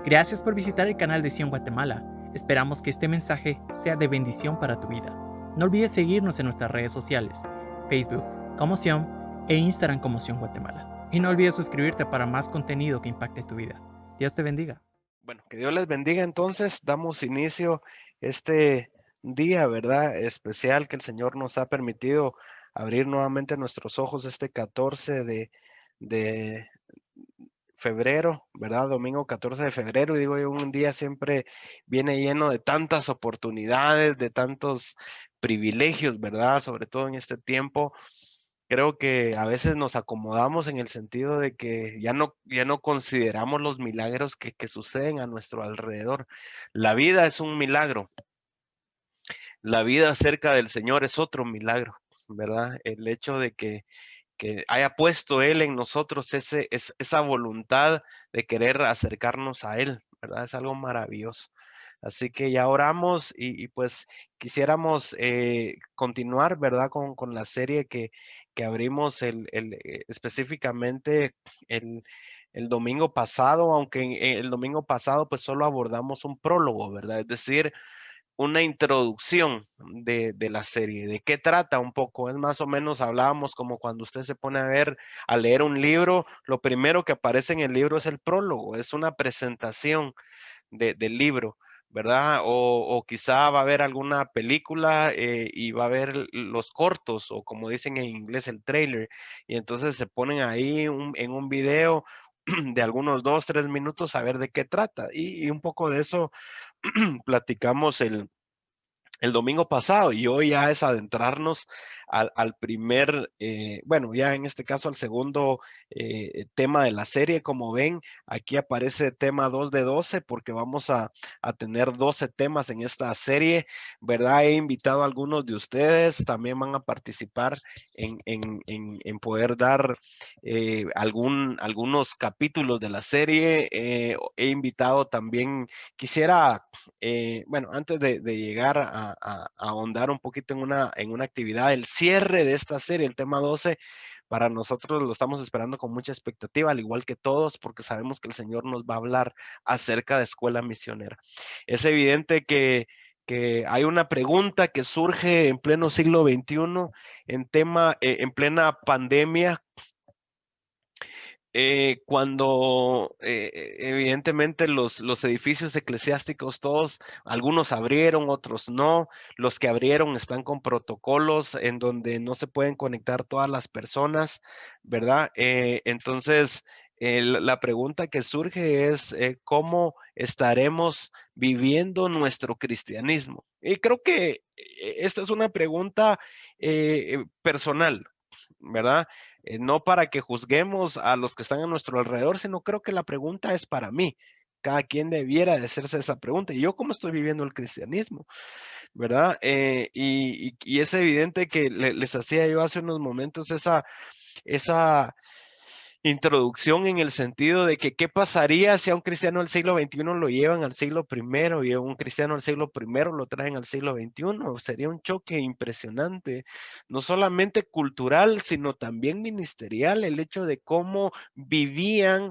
Gracias por visitar el canal de Sion Guatemala. Esperamos que este mensaje sea de bendición para tu vida. No olvides seguirnos en nuestras redes sociales, Facebook como Sion e Instagram como Sion Guatemala. Y no olvides suscribirte para más contenido que impacte tu vida. Dios te bendiga. Bueno, que Dios les bendiga. Entonces, damos inicio este día, ¿verdad? Especial que el Señor nos ha permitido abrir nuevamente nuestros ojos este 14 de febrero, ¿verdad? Domingo 14 de febrero. Y digo yo, un día siempre viene lleno de tantas oportunidades, de tantos privilegios, ¿verdad? Sobre todo en este tiempo. Creo que a veces nos acomodamos en el sentido de que ya no consideramos los milagros que suceden a nuestro alrededor. La vida es un milagro. La vida cerca del Señor es otro milagro, ¿verdad? El hecho de que haya puesto Él en nosotros esa voluntad de querer acercarnos a Él, ¿verdad? Es algo maravilloso. Así que ya oramos y pues quisiéramos continuar, ¿verdad? Con la serie que abrimos específicamente el, el domingo pasado, aunque el domingo pasado pues solo abordamos un prólogo, ¿verdad? Es decir, una introducción de la serie, de qué trata un poco. Es más o menos, hablábamos como cuando usted se pone a leer un libro, lo primero que aparece en el libro es el prólogo, es una presentación del libro, ¿verdad? O quizá va a haber alguna película y va a haber los cortos, o como dicen en inglés, el trailer, y entonces se ponen ahí en un video de algunos 2, 3 minutos a ver de qué trata. Y un poco de eso platicamos el domingo pasado, y hoy ya es adentrarnos al primer, bueno, ya en este caso al segundo tema de la serie. Como ven, aquí aparece tema 2 de 12 porque vamos a tener 12 temas en esta serie, ¿verdad? He invitado a algunos de ustedes, también van a participar en poder dar algunos capítulos de la serie. He invitado también, quisiera bueno, antes de llegar a ahondar un poquito en una actividad, el cierre de esta serie, el tema 12, para nosotros lo estamos esperando con mucha expectativa, al igual que todos, porque sabemos que el Señor nos va a hablar acerca de escuela misionera. Es evidente que hay una pregunta que surge en pleno siglo XXI, en plena pandemia, cuando evidentemente los edificios eclesiásticos todos, algunos abrieron, otros no. Los que abrieron están con protocolos en donde no se pueden conectar todas las personas, ¿verdad? Entonces, la pregunta que surge es ¿cómo estaremos viviendo nuestro cristianismo? Y creo que esta es una pregunta personal, ¿verdad? No para que juzguemos a los que están a nuestro alrededor, sino creo que la pregunta es para mí. Cada quien debiera de hacerse esa pregunta. ¿Y yo cómo estoy viviendo el cristianismo? ¿Verdad? Y es evidente que les hacía yo hace unos momentos esa introducción en el sentido de que qué pasaría si a un cristiano del siglo XXI lo llevan al siglo primero y a un cristiano del siglo primero lo traen al siglo XXI. Sería un choque impresionante, no solamente cultural, sino también ministerial, el hecho de cómo vivían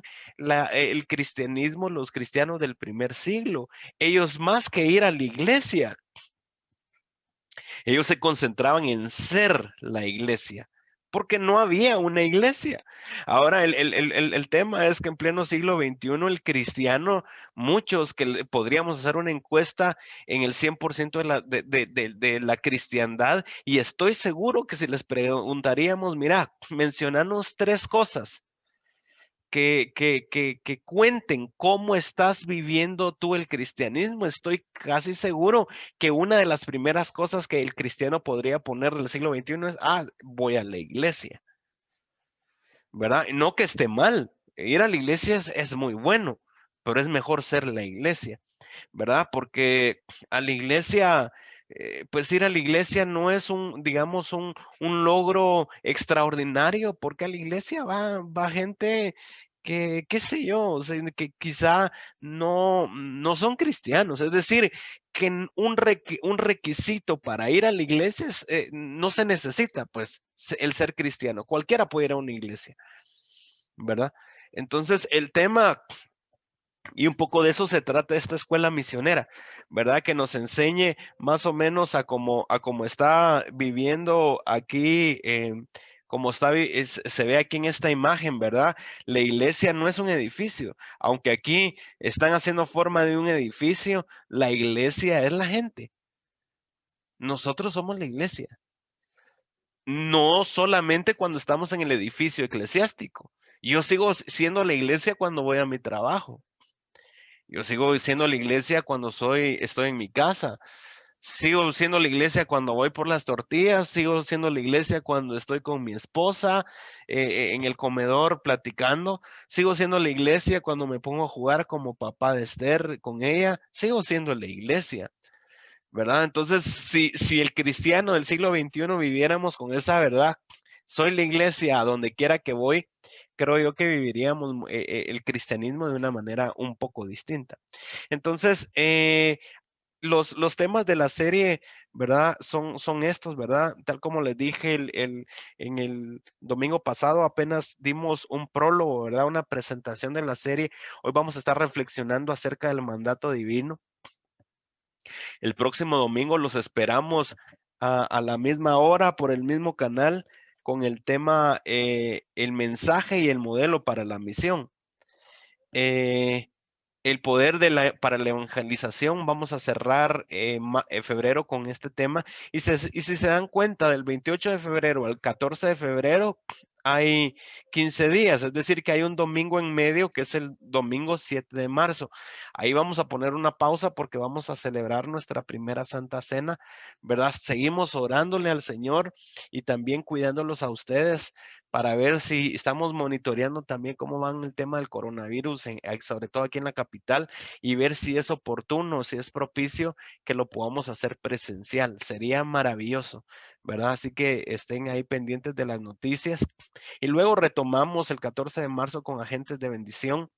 el cristianismo los cristianos del primer siglo. Ellos, más que ir a la iglesia, ellos se concentraban en ser la iglesia, porque no había una iglesia. Ahora, el tema es que en pleno siglo XXI, el cristiano, muchos podríamos hacer una encuesta en el 100% de la cristiandad, y estoy seguro que si les preguntaríamos, mira, mencionanos 3 cosas que cuenten cómo estás viviendo tú el cristianismo. Estoy casi seguro que una de las primeras cosas que el cristiano podría poner del siglo XXI es, voy a la iglesia, ¿verdad? Y no que esté mal, ir a la iglesia es muy bueno, pero es mejor ser la iglesia, ¿verdad? Porque a la iglesia, pues ir a la iglesia no es digamos, un logro extraordinario, porque a la iglesia va gente que, qué sé yo, o sea, que quizá no son cristianos. Es decir, que un requisito para ir a la iglesia no se necesita, pues, el ser cristiano. Cualquiera puede ir a una iglesia, ¿verdad? Entonces, el tema Y un poco de eso se trata esta escuela misionera, ¿verdad? Que nos enseñe más o menos a cómo está viviendo aquí, como se ve aquí en esta imagen, ¿verdad? La iglesia no es un edificio, aunque aquí están haciendo forma de un edificio, la iglesia es la gente. Nosotros somos la iglesia. No solamente cuando estamos en el edificio eclesiástico. Yo sigo siendo la iglesia cuando voy a mi trabajo. Yo sigo siendo la iglesia cuando estoy en mi casa. Sigo siendo la iglesia cuando voy por las tortillas. Sigo siendo la iglesia cuando estoy con mi esposa en el comedor platicando. Sigo siendo la iglesia cuando me pongo a jugar como papá de Esther con ella. Sigo siendo la iglesia, ¿verdad? Entonces, si el cristiano del siglo XXI viviéramos con esa verdad, soy la iglesia a donde quiera que voy, creo yo que viviríamos el cristianismo de una manera un poco distinta. Entonces, los temas de la serie, ¿verdad? Son estos, ¿verdad? Tal como les dije en el domingo pasado, apenas dimos un prólogo, ¿verdad? Una presentación de la serie. Hoy vamos a estar reflexionando acerca del mandato divino. El próximo domingo los esperamos a la misma hora por el mismo canal con el tema el mensaje y el modelo para la misión. Eh, el poder para la evangelización, vamos a cerrar febrero con este tema. Y si se dan cuenta, del 28 de febrero al 14 de febrero hay 15 días, es decir, que hay un domingo en medio, que es el domingo 7 de marzo. Ahí vamos a poner una pausa porque vamos a celebrar nuestra primera Santa Cena, ¿verdad? Seguimos orándole al Señor y también cuidándolos a ustedes para ver si estamos monitoreando también cómo van el tema del coronavirus, sobre todo aquí en la capital, y ver si es oportuno, si es propicio que lo podamos hacer presencial. Sería maravilloso, ¿verdad? Así que estén ahí pendientes de las noticias. Y luego retomamos el 14 de marzo con Agentes de Bendición.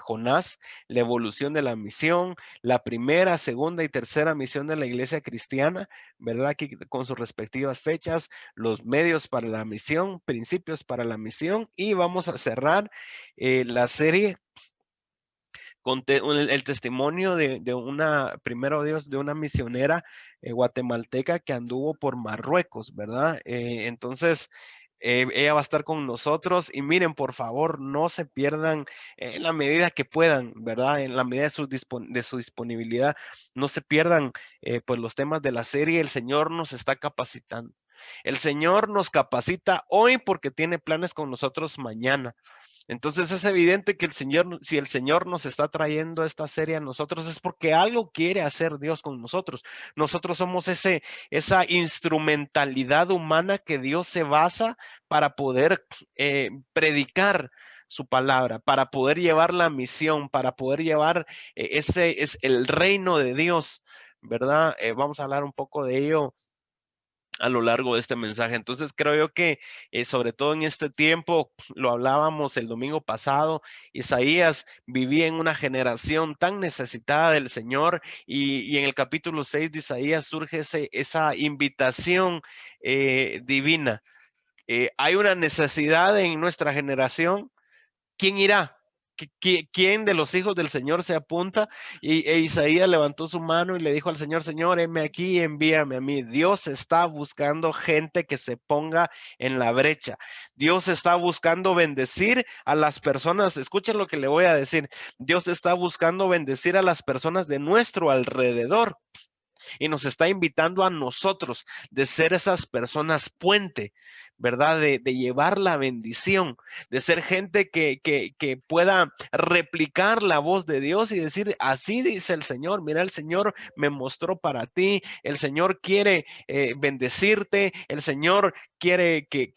Jonás, la evolución de la misión, la primera, segunda y tercera misión de la iglesia cristiana, ¿verdad? Aquí con sus respectivas fechas, los medios para la misión, principios para la misión, y vamos a cerrar la serie con el testimonio de una, primero Dios, de una misionera guatemalteca que anduvo por Marruecos, ¿verdad? Entonces, ella va a estar con nosotros y miren, por favor, no se pierdan en la medida que puedan, ¿verdad? En la medida de su disponibilidad, no se pierdan pues los temas de la serie. El Señor nos está capacitando. El Señor nos capacita hoy porque tiene planes con nosotros mañana. Entonces es evidente que si el Señor nos está trayendo esta serie a nosotros, es porque algo quiere hacer Dios con nosotros. Nosotros somos esa instrumentalidad humana que Dios se basa para poder predicar su palabra, para poder llevar la misión, para poder llevar ese es el reino de Dios, ¿verdad? Vamos a hablar un poco de ello a lo largo de este mensaje. Entonces creo yo que sobre todo en este tiempo, lo hablábamos el domingo pasado, Isaías vivía en una generación tan necesitada del Señor y en el capítulo 6 de Isaías surge esa invitación divina. Hay una necesidad en nuestra generación. ¿Quién irá? ¿Quién de los hijos del Señor se apunta? Isaías levantó su mano y le dijo al Señor, Señor, heme aquí, envíame a mí. Dios está buscando gente que se ponga en la brecha. Dios está buscando bendecir a las personas. Escuchen lo que le voy a decir. Dios está buscando bendecir a las personas de nuestro alrededor y nos está invitando a nosotros de ser esas personas puente, ¿verdad? De llevar la bendición, de ser gente que pueda replicar la voz de Dios y decir, así dice el Señor, mira, el Señor me mostró para ti, el Señor quiere bendecirte, el Señor quiere que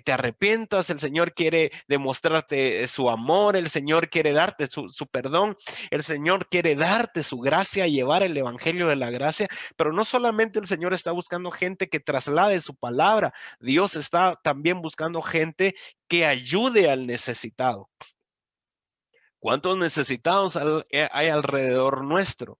te arrepientas, el Señor quiere demostrarte su amor, el Señor quiere darte su perdón, el Señor quiere darte su gracia, llevar el evangelio de la gracia, pero no solamente el Señor está buscando gente que traslade su palabra, Dios está también buscando gente que ayude al necesitado. ¿Cuántos necesitados hay alrededor nuestro?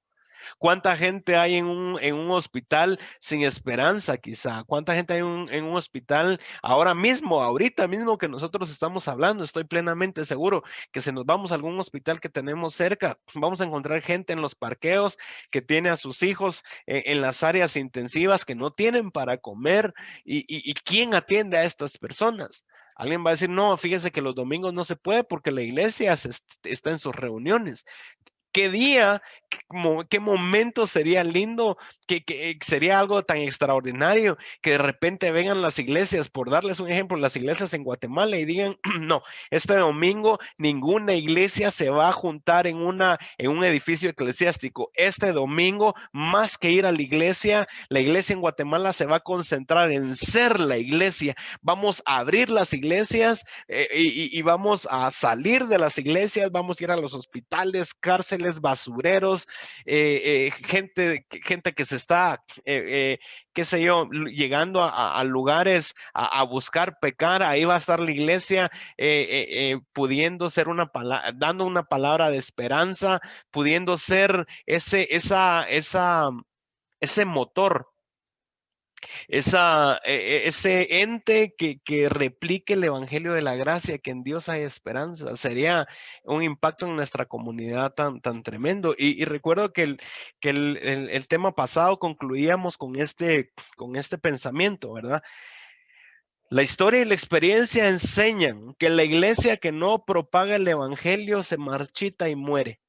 ¿Cuánta gente hay en un hospital sin esperanza quizá? ¿Cuánta gente hay en un hospital ahora mismo, ahorita mismo que nosotros estamos hablando? Estoy plenamente seguro que si nos vamos a algún hospital que tenemos cerca, vamos a encontrar gente en los parqueos que tiene a sus hijos en las áreas intensivas que no tienen para comer. ¿Y quién atiende a estas personas? Alguien va a decir, no, fíjese que los domingos no se puede porque la iglesia está en sus reuniones. ¿Qué día, qué momento sería lindo, que sería algo tan extraordinario que de repente vengan las iglesias, por darles un ejemplo, las iglesias en Guatemala y digan, no, este domingo ninguna iglesia se va a juntar en un edificio eclesiástico. Este domingo, más que ir a la iglesia en Guatemala se va a concentrar en ser la iglesia. Vamos a abrir las iglesias y vamos a salir de las iglesias, vamos a ir a los hospitales, cárceles, basureros, gente que se está, qué sé yo, llegando a lugares a buscar pecar. Ahí va a estar la iglesia pudiendo ser dando una palabra de esperanza, pudiendo ser ese motor, ese ente que replique el evangelio de la gracia, que en Dios hay esperanza. Sería un impacto en nuestra comunidad tan tremendo. Y recuerdo que el tema pasado concluíamos con este pensamiento, ¿verdad? La historia y la experiencia enseñan que la iglesia que no propaga el evangelio se marchita y muere.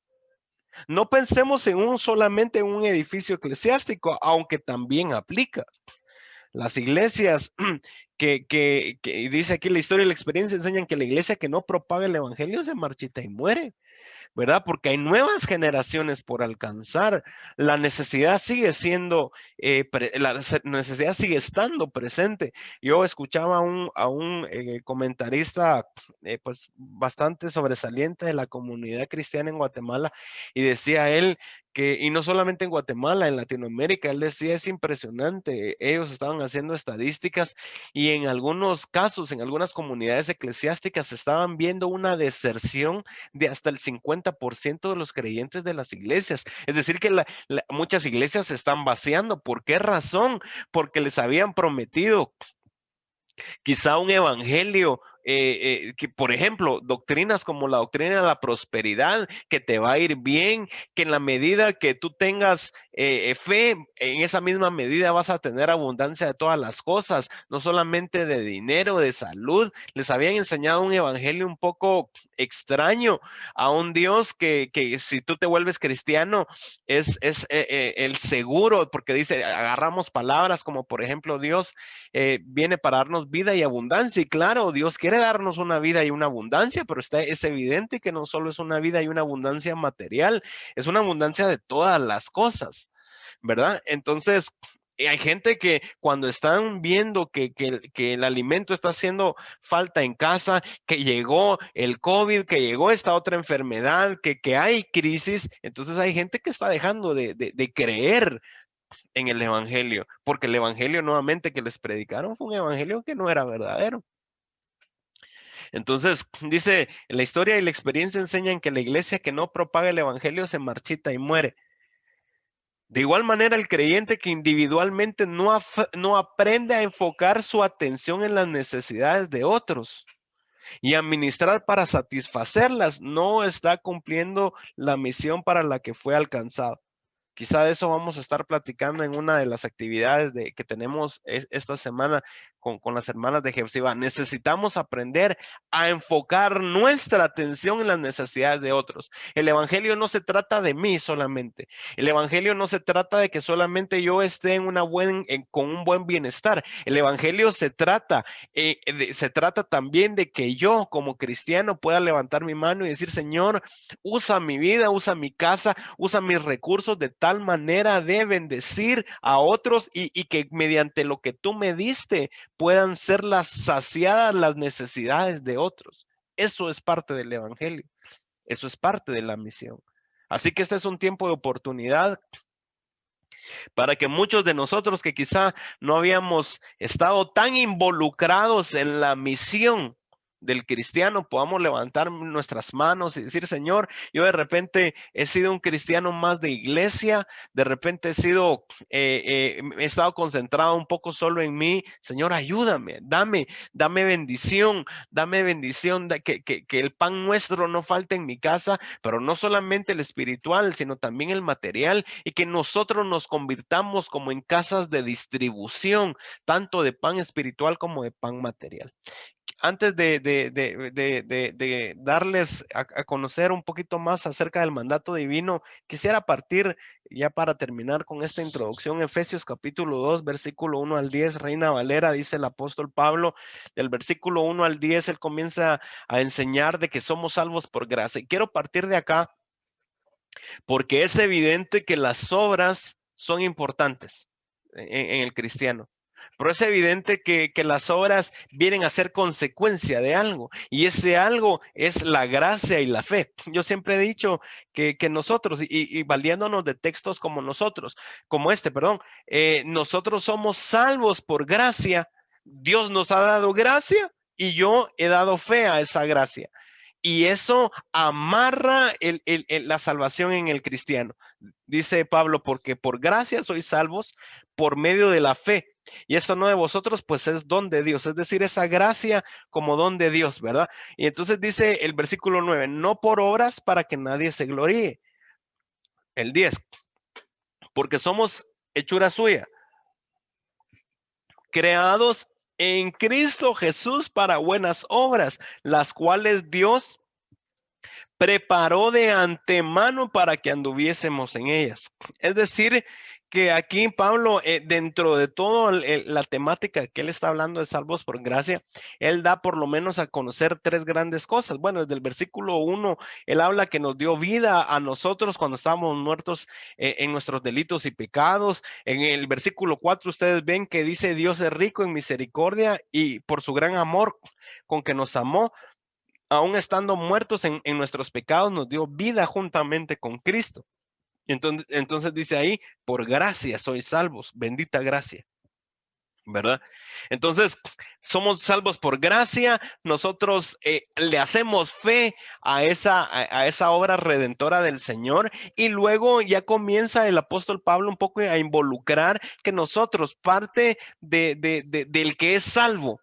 No pensemos solamente en un edificio eclesiástico, aunque también aplica. Las iglesias que dice aquí la historia y la experiencia enseñan que la iglesia que no propaga el evangelio se marchita y muere, ¿verdad? Porque hay nuevas generaciones por alcanzar. La necesidad sigue siendo, la necesidad sigue estando presente. Yo escuchaba a un comentarista pues bastante sobresaliente de la comunidad cristiana en Guatemala y decía él y no solamente en Guatemala, en Latinoamérica, él decía, es impresionante, ellos estaban haciendo estadísticas y en algunos casos, en algunas comunidades eclesiásticas, estaban viendo una deserción de hasta el 50% de los creyentes de las iglesias. Es decir, que muchas iglesias se están vaciando. ¿Por qué razón? Porque les habían prometido quizá un evangelio, que por ejemplo, doctrinas como la doctrina de la prosperidad, que te va a ir bien, que en la medida que tú tengas fe, en esa misma medida vas a tener abundancia de todas las cosas, no solamente de dinero, de salud. Les habían enseñado un evangelio un poco extraño a un Dios que si tú te vuelves cristiano es el seguro, porque dice, agarramos palabras como por ejemplo Dios viene para darnos vida y abundancia. Y claro, Dios quiere darnos una vida y una abundancia, pero es evidente que no solo es una vida y una abundancia material, es una abundancia de todas las cosas, ¿verdad? Entonces, hay gente que cuando están viendo que el alimento está haciendo falta en casa, que llegó el COVID, que llegó esta otra enfermedad, que hay crisis, entonces hay gente que está dejando de creer en el evangelio, porque el evangelio nuevamente que les predicaron fue un evangelio que no era verdadero. Entonces, dice, la historia y la experiencia enseñan que la iglesia que no propaga el evangelio se marchita y muere. De igual manera, el creyente que individualmente no aprende a enfocar su atención en las necesidades de otros y administrar para satisfacerlas, no está cumpliendo la misión para la que fue alcanzado. Quizá de eso vamos a estar platicando en una de las actividades que tenemos esta semana con las hermanas de Jefsiba. Necesitamos aprender a enfocar nuestra atención en las necesidades de otros. El evangelio no se trata de mí solamente. El evangelio no se trata de que solamente yo esté con un buen bienestar. El evangelio se trata también de que yo como cristiano pueda levantar mi mano y decir, Señor, usa mi vida, usa mi casa, usa mis recursos de tal manera de bendecir a otros y que mediante lo que tú me diste puedan ser saciadas las necesidades de otros. Eso es parte del evangelio. Eso es parte de la misión. Así que este es un tiempo de oportunidad para que muchos de nosotros que quizá no habíamos estado tan involucrados en la misión del cristiano podamos levantar nuestras manos y decir, Señor, yo de repente he sido un cristiano más de iglesia, de repente he estado concentrado un poco solo en mí. Señor, ayúdame, dame bendición, que el pan nuestro no falte en mi casa, pero no solamente el espiritual, sino también el material, y que nosotros nos convirtamos como en casas de distribución, tanto de pan espiritual como de pan material. Antes de darles a conocer un poquito más acerca del mandato divino, quisiera partir ya para terminar con esta introducción, Efesios capítulo 2, versículo 1 al 10, Reina Valera, dice el apóstol Pablo, del versículo 1 al 10, él comienza a enseñar de que somos salvos por gracia. Y quiero partir de acá porque es evidente que las obras son importantes en el cristiano. Pero es evidente que las obras vienen a ser consecuencia de algo, y ese algo es la gracia y la fe. Yo siempre he dicho que nosotros, y valiéndonos de textos como este, nosotros somos salvos por gracia. Dios nos ha dado gracia y yo he dado fe a esa gracia. Y eso amarra la salvación en el cristiano. Dice Pablo, porque por gracia sois salvos por medio de la fe. Y eso no de vosotros, pues es don de Dios. Es decir, esa gracia como don de Dios, ¿verdad? Y entonces dice el versículo 9, no por obras para que nadie se gloríe. El 10, porque somos hechura suya, creados en Cristo Jesús para buenas obras, las cuales Dios preparó de antemano para que anduviésemos en ellas. Es decir, que aquí Pablo, dentro de toda la temática que él está hablando de salvos por gracia, él da por lo menos a conocer tres grandes cosas. Bueno, desde el versículo 1, él habla que nos dio vida a nosotros cuando estábamos muertos en nuestros delitos y pecados. En el versículo 4 ustedes ven que dice, Dios es rico en misericordia y por su gran amor con que nos amó, aún estando muertos en nuestros pecados, nos dio vida juntamente con Cristo. Entonces dice ahí, por gracia sois salvos, bendita gracia, ¿verdad? Entonces, somos salvos por gracia, nosotros le hacemos fe a esa obra redentora del Señor, y luego ya comienza el apóstol Pablo un poco a involucrar que nosotros, parte del que es salvo,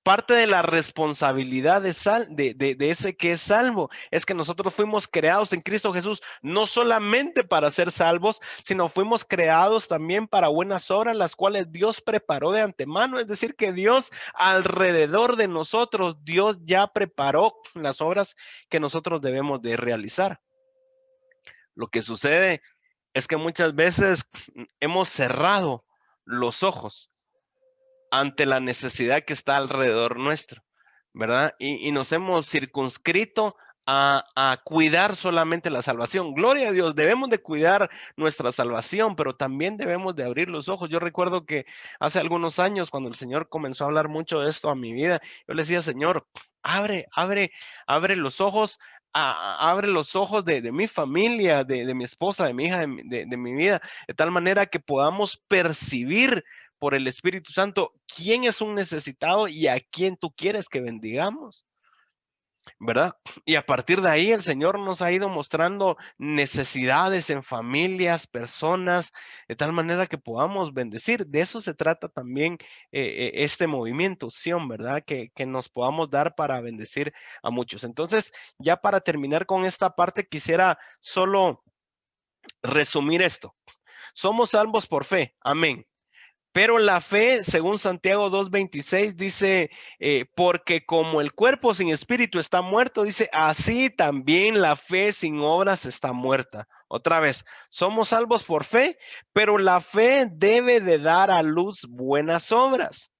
parte de la responsabilidad de ese que es salvo, es que nosotros fuimos creados en Cristo Jesús, no solamente para ser salvos, sino fuimos creados también para buenas obras, las cuales Dios preparó de antemano. Es decir, que Dios alrededor de nosotros, Dios ya preparó las obras que nosotros debemos de realizar. Lo que sucede es que muchas veces hemos cerrado los ojos ante la necesidad que está alrededor nuestro, ¿verdad? Y nos hemos circunscrito a cuidar solamente la salvación. Gloria a Dios, debemos de cuidar nuestra salvación, pero también debemos de abrir los ojos. Yo recuerdo que hace algunos años, cuando el Señor comenzó a hablar mucho de esto a mi vida, yo le decía, Señor, abre los ojos. Abre los ojos de mi familia, de mi esposa, de mi hija, de mi vida, de tal manera que podamos percibir por el Espíritu Santo quién es un necesitado y a quién tú quieres que bendigamos, ¿verdad? Y a partir de ahí el Señor nos ha ido mostrando necesidades en familias, personas, de tal manera que podamos bendecir. De eso se trata también este movimiento, Sion, ¿verdad? Que nos podamos dar para bendecir a muchos. Entonces, ya para terminar con esta parte, quisiera solo resumir esto. Somos salvos por fe, amén. Pero la fe, según Santiago 2:26, dice, porque como el cuerpo sin espíritu está muerto, dice, así también la fe sin obras está muerta. Otra vez, somos salvos por fe, pero la fe debe de dar a luz buenas obras.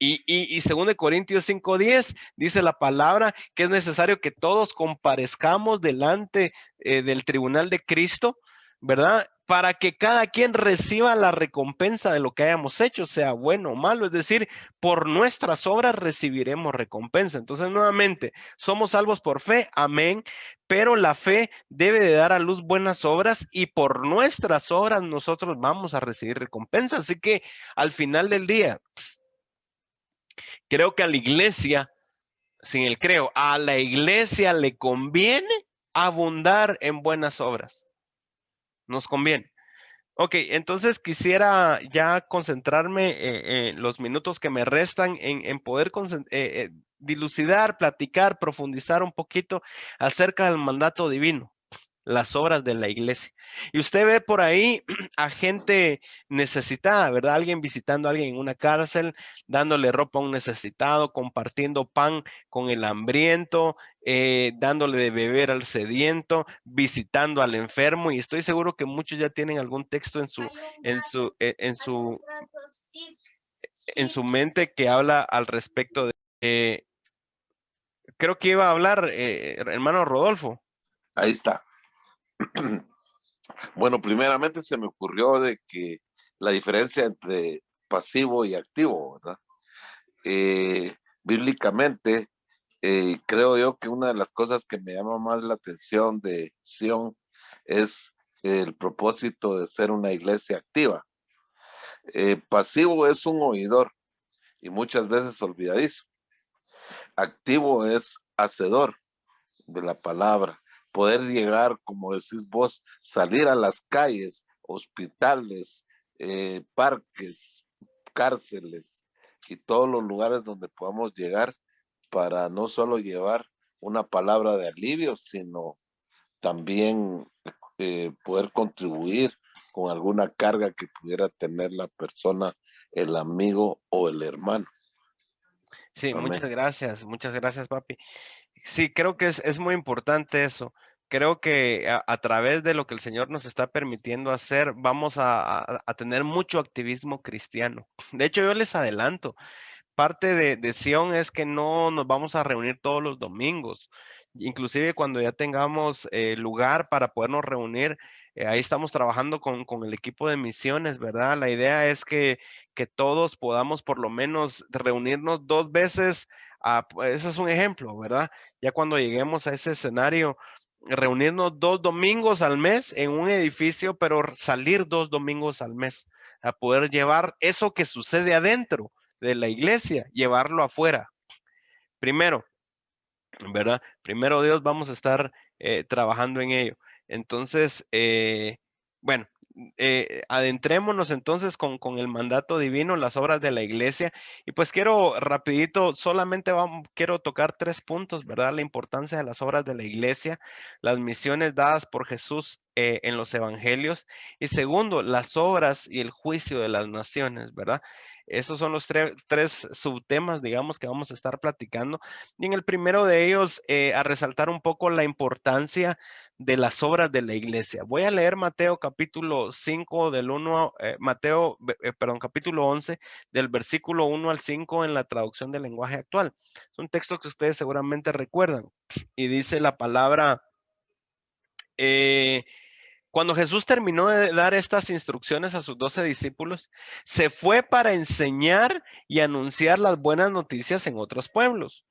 Y según de Corintios 5:10, dice la palabra que es necesario que todos comparezcamos delante del tribunal de Cristo, ¿verdad? Para que cada quien reciba la recompensa de lo que hayamos hecho, sea bueno o malo. Es decir, por nuestras obras recibiremos recompensa. Entonces, nuevamente, somos salvos por fe, amén, pero la fe debe de dar a luz buenas obras y por nuestras obras nosotros vamos a recibir recompensa. Así que al final del día, creo que a la iglesia sin el creo. A la iglesia le conviene abundar en buenas obras. Nos conviene. Ok, entonces quisiera ya concentrarme en los minutos que me restan en poder dilucidar, platicar, profundizar un poquito acerca del mandato divino, las obras de la iglesia. Y usted ve por ahí a gente necesitada, ¿verdad? Alguien visitando a alguien en una cárcel, dándole ropa a un necesitado, compartiendo pan con el hambriento, dándole de beber al sediento, visitando al enfermo. Y estoy seguro que muchos ya tienen algún texto en su mente que habla al respecto de. Creo que iba a hablar, hermano Rodolfo. Ahí está. Bueno, primeramente se me ocurrió de que la diferencia entre pasivo y activo, ¿verdad? Bíblicamente, creo yo que una de las cosas que me llama más la atención de Sion es el propósito de ser una iglesia activa. Pasivo es un oidor y muchas veces olvidadizo. Activo es hacedor de la palabra, poder llegar, como decís vos, salir a las calles, hospitales, parques, cárceles y todos los lugares donde podamos llegar para no solo llevar una palabra de alivio, sino también poder contribuir con alguna carga que pudiera tener la persona, el amigo o el hermano. Sí, Amén. muchas gracias, papi. Sí, creo que es muy importante eso. Creo que a través de lo que el Señor nos está permitiendo hacer, vamos a tener mucho activismo cristiano. De hecho, yo les adelanto, parte de Sion es que no nos vamos a reunir todos los domingos. Inclusive cuando ya tengamos lugar para podernos reunir, ahí estamos trabajando con el equipo de misiones, ¿verdad? La idea es que todos podamos por lo menos reunirnos 2 veces. Ese es un ejemplo, ¿verdad? Ya cuando lleguemos a ese escenario, reunirnos 2 domingos al mes en un edificio, pero salir 2 domingos al mes a poder llevar eso que sucede adentro de la iglesia, llevarlo afuera. Primero, ¿verdad? Primero Dios, vamos a estar trabajando en ello. Entonces, bueno, adentrémonos entonces con el mandato divino, las obras de la iglesia. Y pues quiero rapidito, solamente quiero tocar 3 puntos, ¿verdad? La importancia de las obras de la iglesia, las misiones dadas por Jesús en los evangelios. Y segundo, las obras y el juicio de las naciones, ¿verdad? Esos son los tres subtemas, digamos, que vamos a estar platicando. Y en el primero de ellos, a resaltar un poco la importancia de las obras de la iglesia. Voy a leer Mateo capítulo 5 del 1, perdón, capítulo 11 del versículo 1 al 5 en la traducción del lenguaje actual. Es un texto que ustedes seguramente recuerdan y dice la palabra, cuando Jesús terminó de dar estas instrucciones a sus 12 discípulos, se fue para enseñar y anunciar las buenas noticias en otros pueblos.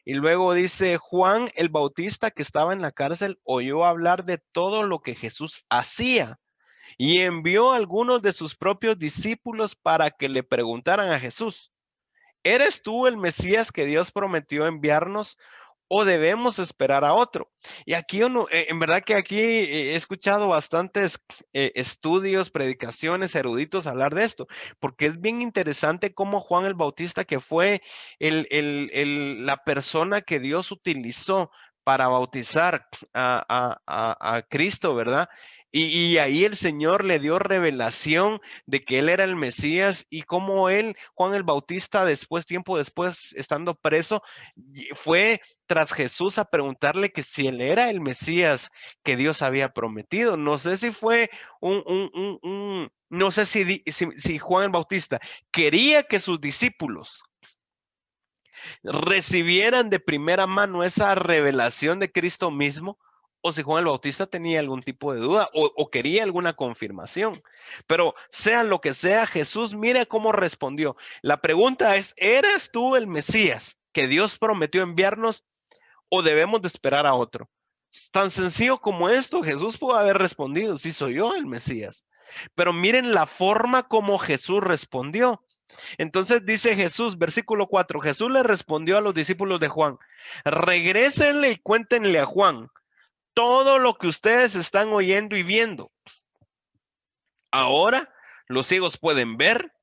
Y luego dice, Juan el Bautista, que estaba en la cárcel, oyó hablar de todo lo que Jesús hacía y envió a algunos de sus propios discípulos para que le preguntaran a Jesús, ¿eres tú el Mesías que Dios prometió enviarnos o debemos esperar a otro? Y aquí en verdad que aquí he escuchado bastantes estudios, predicaciones, eruditos hablar de esto, porque es bien interesante cómo Juan el Bautista, que fue la persona que Dios utilizó para bautizar a Cristo, ¿verdad? Y ahí el Señor le dio revelación de que él era el Mesías y cómo él, Juan el Bautista, tiempo después, estando preso, fue tras Jesús a preguntarle que si él era el Mesías que Dios había prometido. No sé si fue no sé si Juan el Bautista quería que sus discípulos recibieran de primera mano esa revelación de Cristo mismo, o si Juan el Bautista tenía algún tipo de duda o quería alguna confirmación. Pero sea lo que sea, Jesús, mire cómo respondió. La pregunta es, ¿eres tú el Mesías que Dios prometió enviarnos o debemos de esperar a otro? Tan sencillo como esto, Jesús pudo haber respondido, sí soy yo el Mesías. Pero miren la forma como Jesús respondió. Entonces dice Jesús, versículo 4, Jesús le respondió a los discípulos de Juan, regrésenle y cuéntenle a Juan todo lo que ustedes están oyendo y viendo. Ahora los ciegos pueden ver,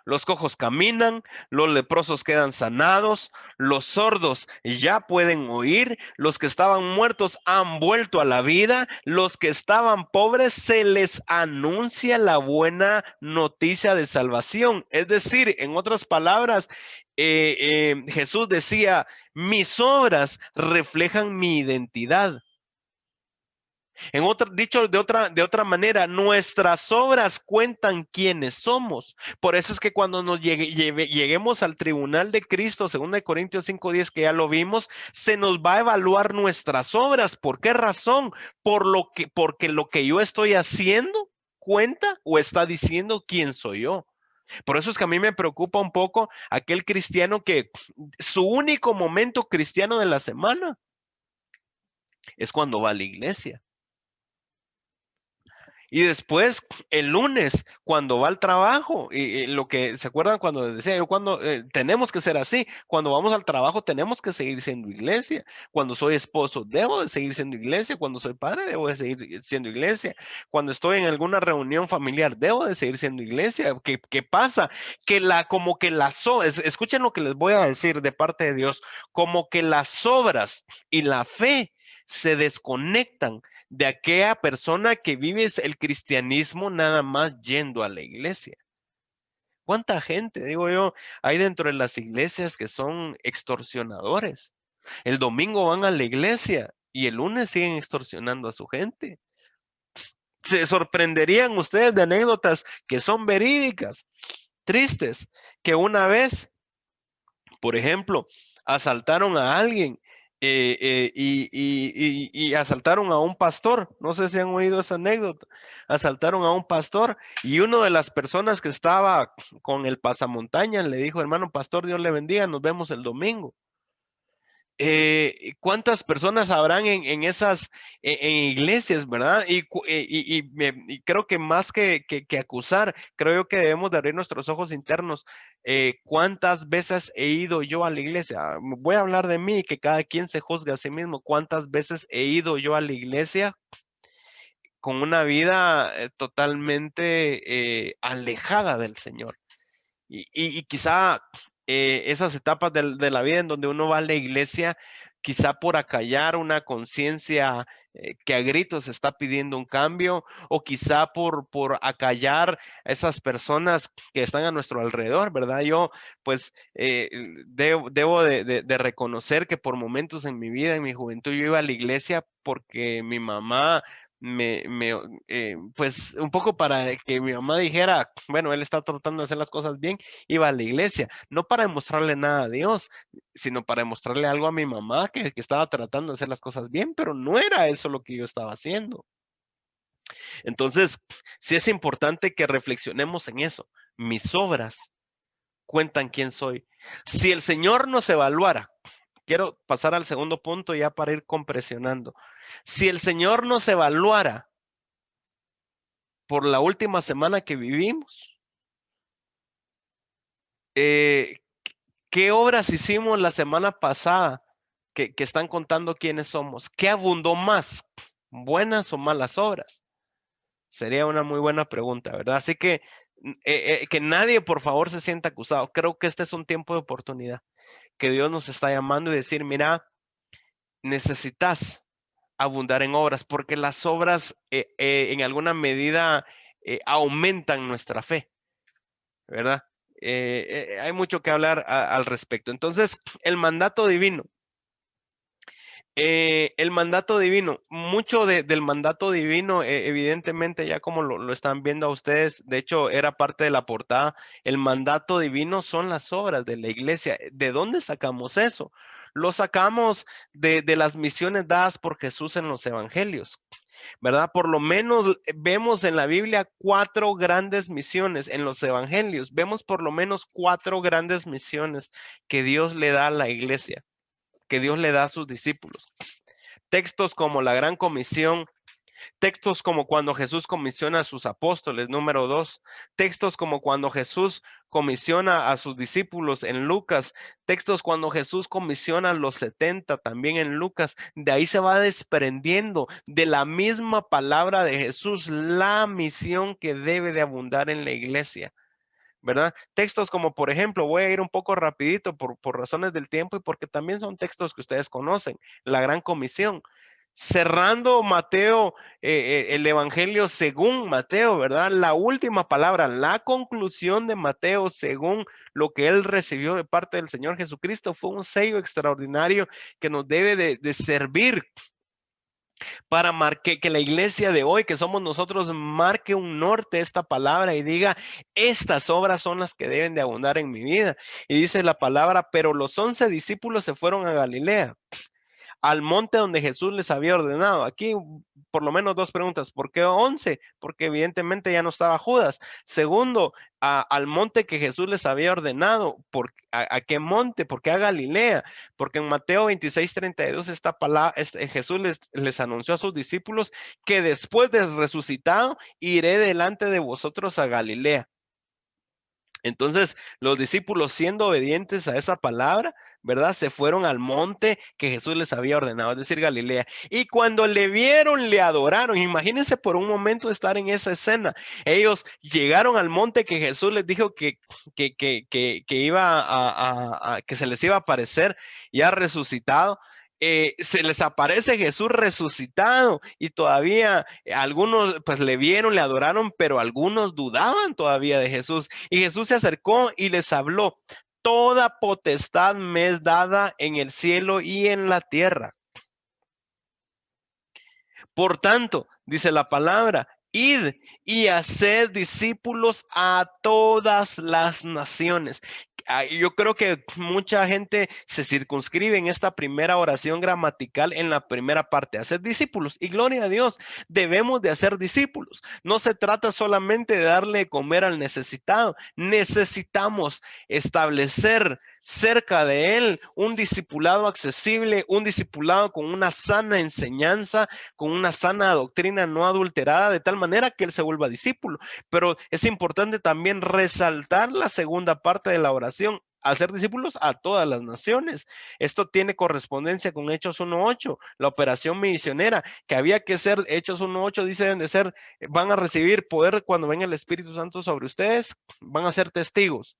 los cojos caminan, los leprosos quedan sanados, los sordos ya pueden oír, los que estaban muertos han vuelto a la vida, los que estaban pobres se les anuncia la buena noticia de salvación. Es decir, en otras palabras, Jesús decía, mis obras reflejan mi identidad. En otro, dicho de otra manera, nuestras obras cuentan quiénes somos. Por eso es que cuando nos lleguemos al tribunal de Cristo, 2 Corintios 5:10, que ya lo vimos, se nos va a evaluar nuestras obras. ¿Por qué razón? Porque lo que yo estoy haciendo cuenta o está diciendo quién soy yo. Por eso es que a mí me preocupa un poco aquel cristiano que su único momento cristiano de la semana es cuando va a la iglesia. Y después, el lunes, cuando va al trabajo, y lo que se acuerdan cuando decía yo, cuando tenemos que ser así, cuando vamos al trabajo tenemos que seguir siendo iglesia, cuando soy esposo debo de seguir siendo iglesia, cuando soy padre debo de seguir siendo iglesia, cuando estoy en alguna reunión familiar debo de seguir siendo iglesia. ¿Qué pasa? Como que las obras, escuchen lo que les voy a decir de parte de Dios, como que las obras y la fe se desconectan de aquella persona que vive el cristianismo nada más yendo a la iglesia. ¿Cuánta gente, digo yo, hay dentro de las iglesias que son extorsionadores? El domingo van a la iglesia y el lunes siguen extorsionando a su gente. Se sorprenderían ustedes de anécdotas que son verídicas, tristes, que una vez, por ejemplo, asaltaron a alguien y asaltaron a un pastor. No sé si han oído esa anécdota. Asaltaron a un pastor y una de las personas que estaba con el pasamontañas le dijo, hermano pastor, Dios le bendiga, nos vemos el domingo. ¿Cuántas personas habrán en esas en iglesias, verdad? Y creo que más que acusar, creo yo que debemos de abrir nuestros ojos internos. ¿Cuántas veces he ido yo a la iglesia? Voy a hablar de mí, que cada quien se juzgue a sí mismo. ¿Cuántas veces he ido yo a la iglesia con una vida totalmente alejada del Señor? Y quizá esas etapas de la vida en donde uno va a la iglesia, quizá por acallar una conciencia que a gritos está pidiendo un cambio, o quizá por acallar a esas personas que están a nuestro alrededor, ¿verdad? Yo, pues, debo de reconocer que por momentos en mi vida, en mi juventud, yo iba a la iglesia porque mi mamá pues un poco para que mi mamá dijera, bueno, él está tratando de hacer las cosas bien, iba a la iglesia, no para demostrarle nada a Dios, sino para demostrarle algo a mi mamá que estaba tratando de hacer las cosas bien, pero no era eso lo que yo estaba haciendo. Entonces, sí es importante que reflexionemos en eso. Mis obras cuentan quién soy. Si el Señor nos evaluara, quiero pasar al segundo punto ya para ir compresionando. Si el Señor nos evaluara por la última semana que vivimos, ¿qué obras hicimos la semana pasada que están contando quiénes somos? ¿Qué abundó más? ¿Buenas o malas obras? Sería una muy buena pregunta, ¿verdad? Así que que nadie, por favor, se sienta acusado. Creo que este es un tiempo de oportunidad, que Dios nos está llamando y decir, mira, necesitas abundar en obras, porque las obras en alguna medida aumentan nuestra fe, ¿verdad? Hay mucho que hablar al respecto. Entonces, el mandato divino. Mucho del mandato divino, evidentemente, ya como lo están viendo a ustedes, de hecho, era parte de la portada. El mandato divino son las obras de la iglesia. ¿De dónde sacamos eso? Lo sacamos de las misiones dadas por Jesús en los evangelios, ¿verdad? Por lo menos vemos en la Biblia 4 grandes misiones en los evangelios. Vemos por lo menos 4 grandes misiones que Dios le da a la iglesia, que Dios le da a sus discípulos. Textos como la Gran Comisión, Textos como cuando Jesús comisiona a sus apóstoles, número 2. Textos como cuando Jesús comisiona a sus discípulos en Lucas. Textos cuando Jesús comisiona a los 70 también en Lucas. De ahí se va desprendiendo de la misma palabra de Jesús la misión que debe de abundar en la iglesia, ¿verdad? Textos como, por ejemplo, voy a ir un poco rapidito por razones del tiempo y porque también son textos que ustedes conocen. La Gran Comisión. Cerrando Mateo, el Evangelio según Mateo, ¿verdad? La última palabra, la conclusión de Mateo según lo que él recibió de parte del Señor Jesucristo fue un sello extraordinario que nos debe de servir para que la iglesia de hoy, que somos nosotros, marque un norte esta palabra y diga, estas obras son las que deben de abundar en mi vida. Y dice la palabra, pero los 11 discípulos se fueron a Galilea, al monte donde Jesús les había ordenado. Aquí por lo menos dos preguntas. ¿Por qué 11? Porque evidentemente ya no estaba Judas. Segundo, al monte que Jesús les había ordenado. ¿A qué monte? ¿Por qué a Galilea? Porque en Mateo 26:32 esta palabra, Jesús les anunció a sus discípulos que después de resucitado iré delante de vosotros a Galilea. Entonces, los discípulos, siendo obedientes a esa palabra, ¿verdad? Se fueron al monte que Jesús les había ordenado, es decir, Galilea. Y cuando le vieron, le adoraron. Imagínense por un momento estar en esa escena. Ellos llegaron al monte que Jesús les dijo que iba que se les iba a aparecer ya resucitado. Se les aparece Jesús resucitado y todavía algunos pues le vieron, le adoraron, pero algunos dudaban todavía de Jesús. Y Jesús se acercó y les habló: toda potestad me es dada en el cielo y en la tierra. Por tanto, dice la palabra, id y haced discípulos a todas las naciones. Yo creo que mucha gente se circunscribe en esta primera oración gramatical en la primera parte, hacer discípulos. Y gloria a Dios, debemos de hacer discípulos. No se trata solamente de darle de comer al necesitado. Necesitamos establecer cerca de él un discipulado accesible, un discipulado con una sana enseñanza, con una sana doctrina no adulterada, de tal manera que él se vuelva discípulo. Pero es importante también resaltar la segunda parte de la oración: hacer discípulos a todas las naciones. Esto tiene correspondencia con Hechos 1:8, la operación misionera, que había que ser. Hechos 1:8 dice, deben de ser, van a recibir poder cuando venga el Espíritu Santo sobre ustedes, van a ser testigos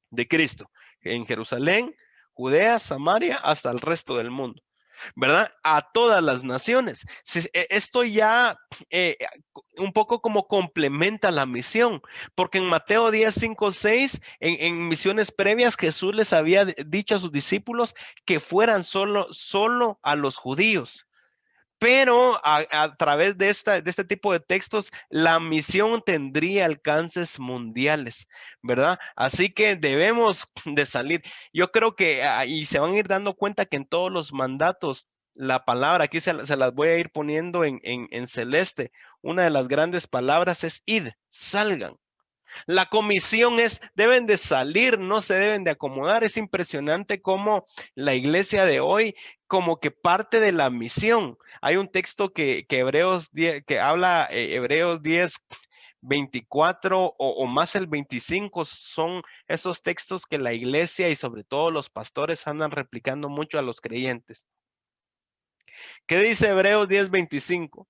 de Cristo en Jerusalén, Judea, Samaria, hasta el resto del mundo, ¿verdad? A todas las naciones. Esto ya un poco como complementa la misión, porque en Mateo 10:5-6, en misiones previas, Jesús les había dicho a sus discípulos que fueran solo a los judíos. Pero a través de este tipo de textos, la misión tendría alcances mundiales, ¿verdad? Así que debemos de salir. Yo creo que, y se van a ir dando cuenta que en todos los mandatos, la palabra, aquí se las voy a ir poniendo en celeste. Una de las grandes palabras es id, salgan. La comisión es, deben de salir, no se deben de acomodar. Es impresionante cómo la iglesia de hoy, como que parte de la misión. Hay un texto que Hebreos 10, que habla, Hebreos 10:24 o más el 25, son esos textos que la iglesia y sobre todo los pastores andan replicando mucho a los creyentes. ¿Qué dice Hebreos 10:25?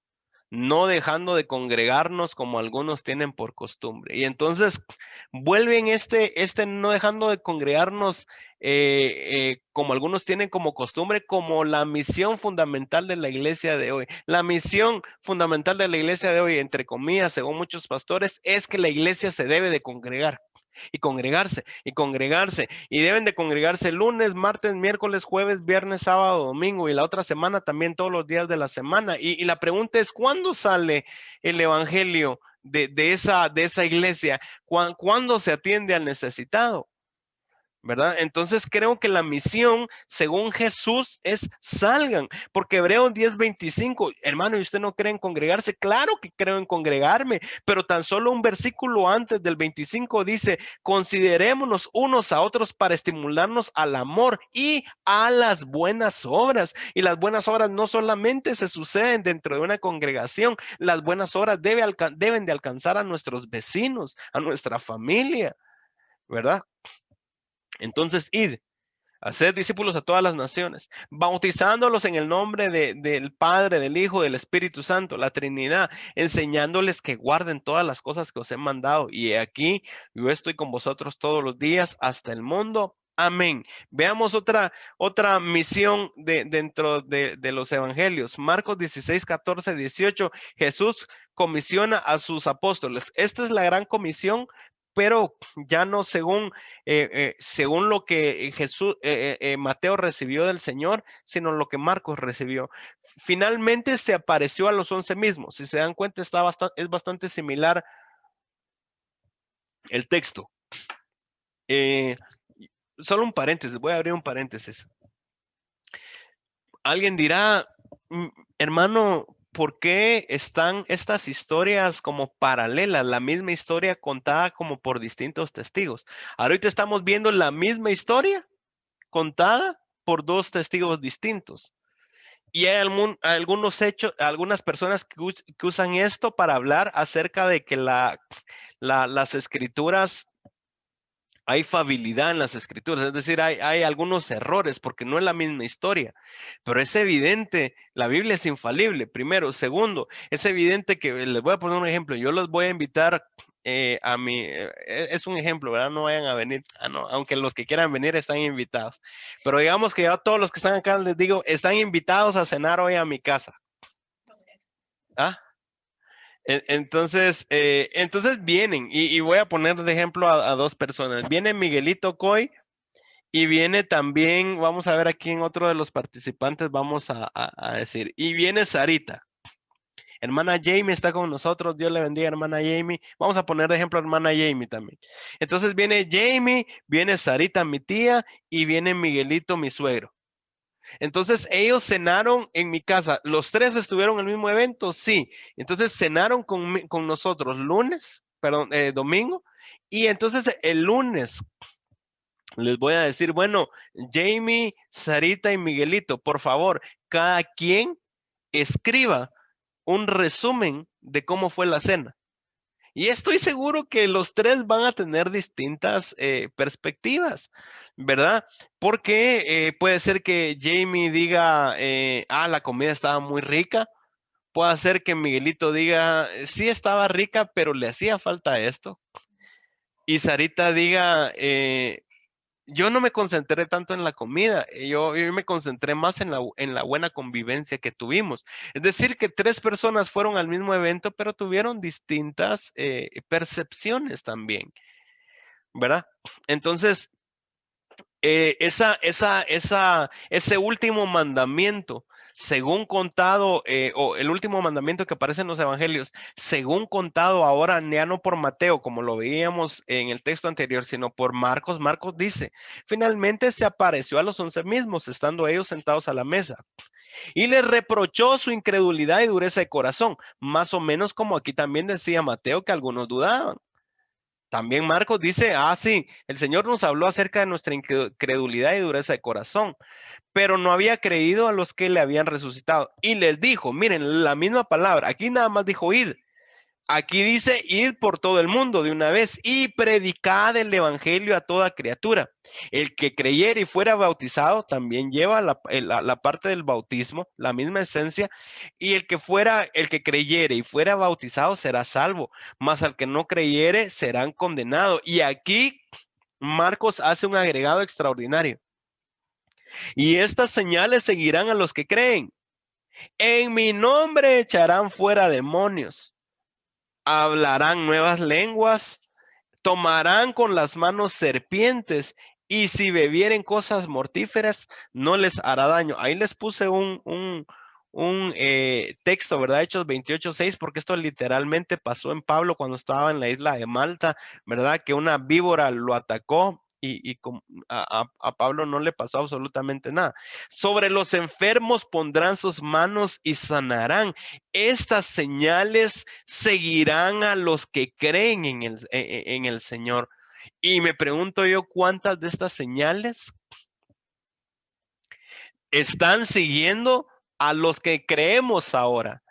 No dejando de congregarnos como algunos tienen por costumbre. Y entonces vuelven este no dejando de congregarnos como algunos tienen como costumbre, como la misión fundamental de la iglesia de hoy. La misión fundamental de la iglesia de hoy, entre comillas, según muchos pastores, es que la iglesia se debe de congregar. Y congregarse, y deben de congregarse lunes, martes, miércoles, jueves, viernes, sábado, domingo, y la otra semana también todos los días de la semana. Y la pregunta es, ¿cuándo sale el evangelio de esa iglesia? ¿Cuándo se atiende al necesitado? ¿verdad? Entonces creo que la misión, según Jesús, es salgan, porque Hebreos 10:25, hermano, ¿y usted no cree en congregarse? Claro que creo en congregarme, pero tan solo un versículo antes del 25 dice, considerémonos unos a otros para estimularnos al amor y a las buenas obras. Y las buenas obras no solamente se suceden dentro de una congregación, las buenas obras deben de alcanzar a nuestros vecinos, a nuestra familia, ¿verdad? Entonces, id, hacer discípulos a todas las naciones, bautizándolos en el nombre del Padre, del Hijo, del Espíritu Santo, la Trinidad, enseñándoles que guarden todas las cosas que os he mandado. Y aquí yo estoy con vosotros todos los días hasta el mundo. Amén. Veamos otra misión dentro de los evangelios. Marcos 16, 14, 18. Jesús comisiona a sus apóstoles. Esta es la gran comisión, pero ya no según lo que Mateo recibió del Señor, sino lo que Marcos recibió. Finalmente se apareció a los 11 mismos. Si se dan cuenta, es bastante similar el texto. Solo un paréntesis, voy a abrir un paréntesis. Alguien dirá, hermano, ¿por qué están estas historias como paralelas? La misma historia contada como por distintos testigos. Ahorita estamos viendo la misma historia contada por dos testigos distintos. Y hay algunos hechos, algunas personas que usan esto para hablar acerca de que las escrituras, hay fabilidad en las escrituras, es decir, hay algunos errores porque no es la misma historia, pero es evidente, la Biblia es infalible, primero. Segundo, es evidente que, les voy a poner un ejemplo, yo los voy a invitar es un ejemplo, ¿verdad? No vayan a venir, no, aunque los que quieran venir están invitados, pero digamos que ya todos los que están acá les digo, están invitados a cenar hoy a mi casa. ¿Ah? Entonces vienen, y voy a poner de ejemplo a dos personas. Viene Miguelito Coy y viene también, vamos a ver aquí en otro de los participantes, vamos a decir, y viene Sarita. Hermana Jamie está con nosotros, Dios le bendiga, hermana Jamie. Vamos a poner de ejemplo a hermana Jamie también. Entonces viene Jamie, viene Sarita, mi tía, y viene Miguelito, mi suegro. Entonces ellos cenaron en mi casa. ¿Los tres estuvieron en el mismo evento? Sí. Entonces cenaron con nosotros domingo. Y entonces el lunes les voy a decir, bueno, Jamie, Sarita y Miguelito, por favor, cada quien escriba un resumen de cómo fue la cena. Y estoy seguro que los tres van a tener distintas perspectivas, ¿verdad? Porque puede ser que Jamie diga, la comida estaba muy rica. Puede ser que Miguelito diga, sí estaba rica, pero le hacía falta esto. Y Sarita diga, yo no me concentré tanto en la comida, yo me concentré más en la buena convivencia que tuvimos. Es decir, que tres personas fueron al mismo evento, pero tuvieron distintas percepciones también, ¿verdad? Entonces, ese último mandamiento, según contado, o el último mandamiento que aparece en los evangelios, según contado ahora ya no por Mateo, como lo veíamos en el texto anterior, sino por Marcos. Marcos dice, finalmente se apareció a los 11 mismos, estando ellos sentados a la mesa, y les reprochó su incredulidad y dureza de corazón, más o menos como aquí también decía Mateo que algunos dudaban. También Marcos dice, sí, el Señor nos habló acerca de nuestra incredulidad y dureza de corazón, pero no había creído a los que le habían resucitado. Y les dijo, miren, la misma palabra, aquí nada más dijo id. Aquí dice, id por todo el mundo de una vez y predicad el evangelio a toda criatura. El que creyere y fuera bautizado también lleva la parte del bautismo, la misma esencia, y el que creyere y fuera bautizado será salvo, mas al que no creyere serán condenados. Y aquí Marcos hace un agregado extraordinario. Y estas señales seguirán a los que creen. En mi nombre echarán fuera demonios. Hablarán nuevas lenguas, tomarán con las manos serpientes, y si bebieren cosas mortíferas, no les hará daño. Ahí les puse un texto, ¿verdad? Hechos 28:6, porque esto literalmente pasó en Pablo cuando estaba en la isla de Malta, ¿verdad? Que una víbora lo atacó a Pablo no le pasó absolutamente nada. Sobre los enfermos pondrán sus manos y sanarán. Estas señales seguirán a los que creen en el Señor. Y me pregunto yo, ¿cuántas de estas señales están siguiendo a los que creemos ahora?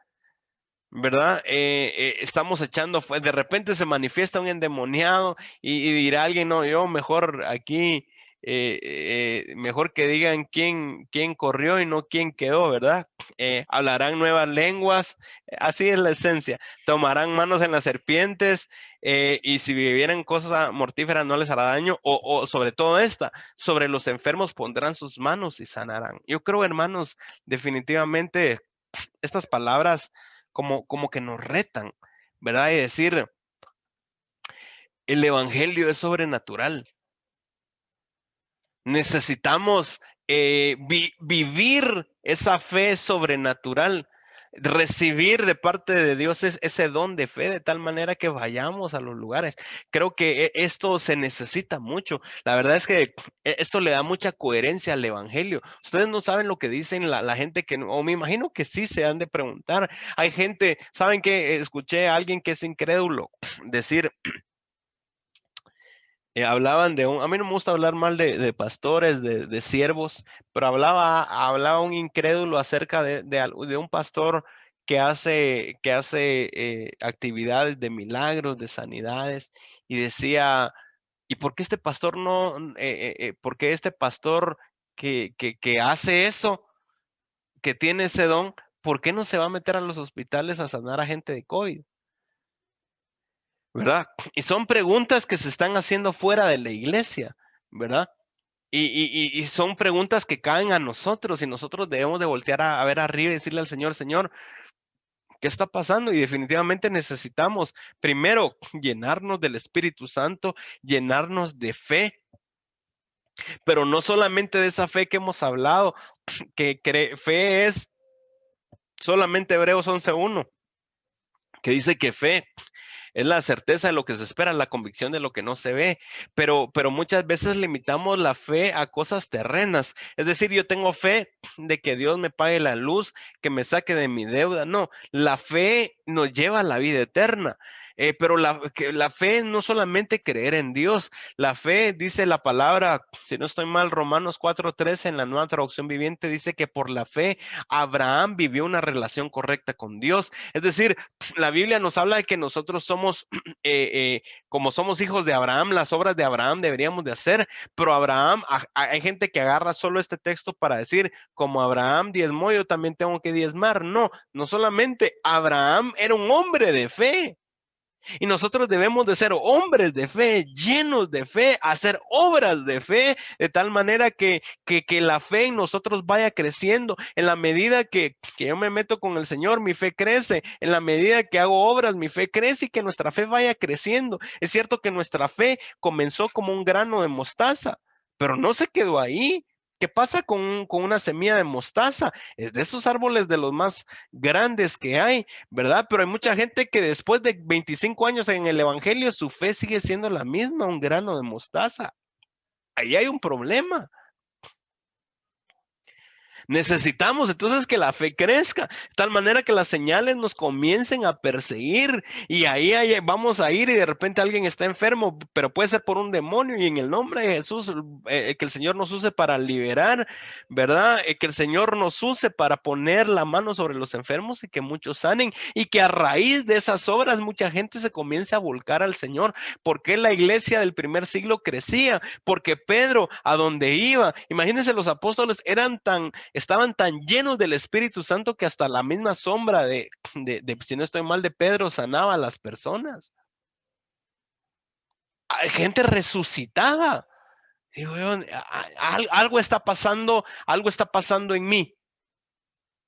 ¿Verdad? Estamos echando, de repente se manifiesta un endemoniado y dirá alguien, no, yo mejor aquí, mejor que digan quién corrió y no quién quedó, ¿verdad? Hablarán nuevas lenguas, así es la esencia. Tomarán manos en las serpientes y si vivieran cosas mortíferas no les hará daño, o sobre todo sobre los enfermos pondrán sus manos y sanarán. Yo creo, hermanos, definitivamente estas palabras como que nos retan, ¿verdad? Y decir, el evangelio es sobrenatural. Necesitamos vivir esa fe sobrenatural, recibir de parte de Dios ese don de fe de tal manera que vayamos a los lugares. Creo que esto se necesita mucho. La verdad es que esto le da mucha coherencia al evangelio. Ustedes no saben lo que dicen la gente que, o me imagino que sí se han de preguntar. Hay gente, ¿saben qué? Escuché a alguien que es incrédulo decir, hablaban a mí no me gusta hablar mal de pastores, de siervos, pero hablaba un incrédulo acerca de un pastor que hace actividades de milagros, de sanidades, y decía, ¿y por qué este pastor no, por qué este pastor que hace eso, que tiene ese don, por qué no se va a meter a los hospitales a sanar a gente de COVID? ¿Verdad? Y son preguntas que se están haciendo fuera de la iglesia, ¿verdad? Y son preguntas que caen a nosotros y nosotros debemos de voltear a ver arriba y decirle al Señor, Señor, ¿qué está pasando? Y definitivamente necesitamos primero llenarnos del Espíritu Santo, llenarnos de fe, pero no solamente de esa fe que hemos hablado, que fe es solamente Hebreos 11:1, que dice que fe es la certeza de lo que se espera, la convicción de lo que no se ve, pero muchas veces limitamos la fe a cosas terrenas. Es decir, yo tengo fe de que Dios me pague la luz, que me saque de mi deuda. No, la fe nos lleva a la vida eterna. Pero la fe no solamente creer en Dios, la fe dice la palabra, si no estoy mal, Romanos 4:13 en la Nueva Traducción Viviente dice que por la fe Abraham vivió una relación correcta con Dios. Es decir, la Biblia nos habla de que nosotros somos, como somos hijos de Abraham, las obras de Abraham deberíamos de hacer, pero Abraham, hay gente que agarra solo este texto para decir, como Abraham diezmó, yo también tengo que diezmar. No, no solamente Abraham era un hombre de fe. Y nosotros debemos de ser hombres de fe, llenos de fe, hacer obras de fe, de tal manera que la fe en nosotros vaya creciendo. En la medida que yo me meto con el Señor, mi fe crece. En la medida que hago obras, mi fe crece y que nuestra fe vaya creciendo. Es cierto que nuestra fe comenzó como un grano de mostaza, pero no se quedó ahí. ¿Qué pasa con una semilla de mostaza? Es de esos árboles de los más grandes que hay, ¿verdad? Pero hay mucha gente que después de 25 años en el evangelio, su fe sigue siendo la misma, un grano de mostaza. Ahí hay un problema. Necesitamos entonces que la fe crezca, de tal manera que las señales nos comiencen a perseguir y ahí vamos a ir y de repente alguien está enfermo, pero puede ser por un demonio y en el nombre de Jesús, que el Señor nos use para liberar, ¿verdad? Que el Señor nos use para poner la mano sobre los enfermos y que muchos sanen y que a raíz de esas obras mucha gente se comience a volcar al Señor. ¿Por qué la iglesia del primer siglo crecía? Porque Pedro, a donde iba, imagínense, los apóstoles estaban tan llenos del Espíritu Santo que hasta la misma sombra si no estoy mal, de Pedro sanaba a las personas. Hay gente resucitada. Digo yo, algo está pasando en mí.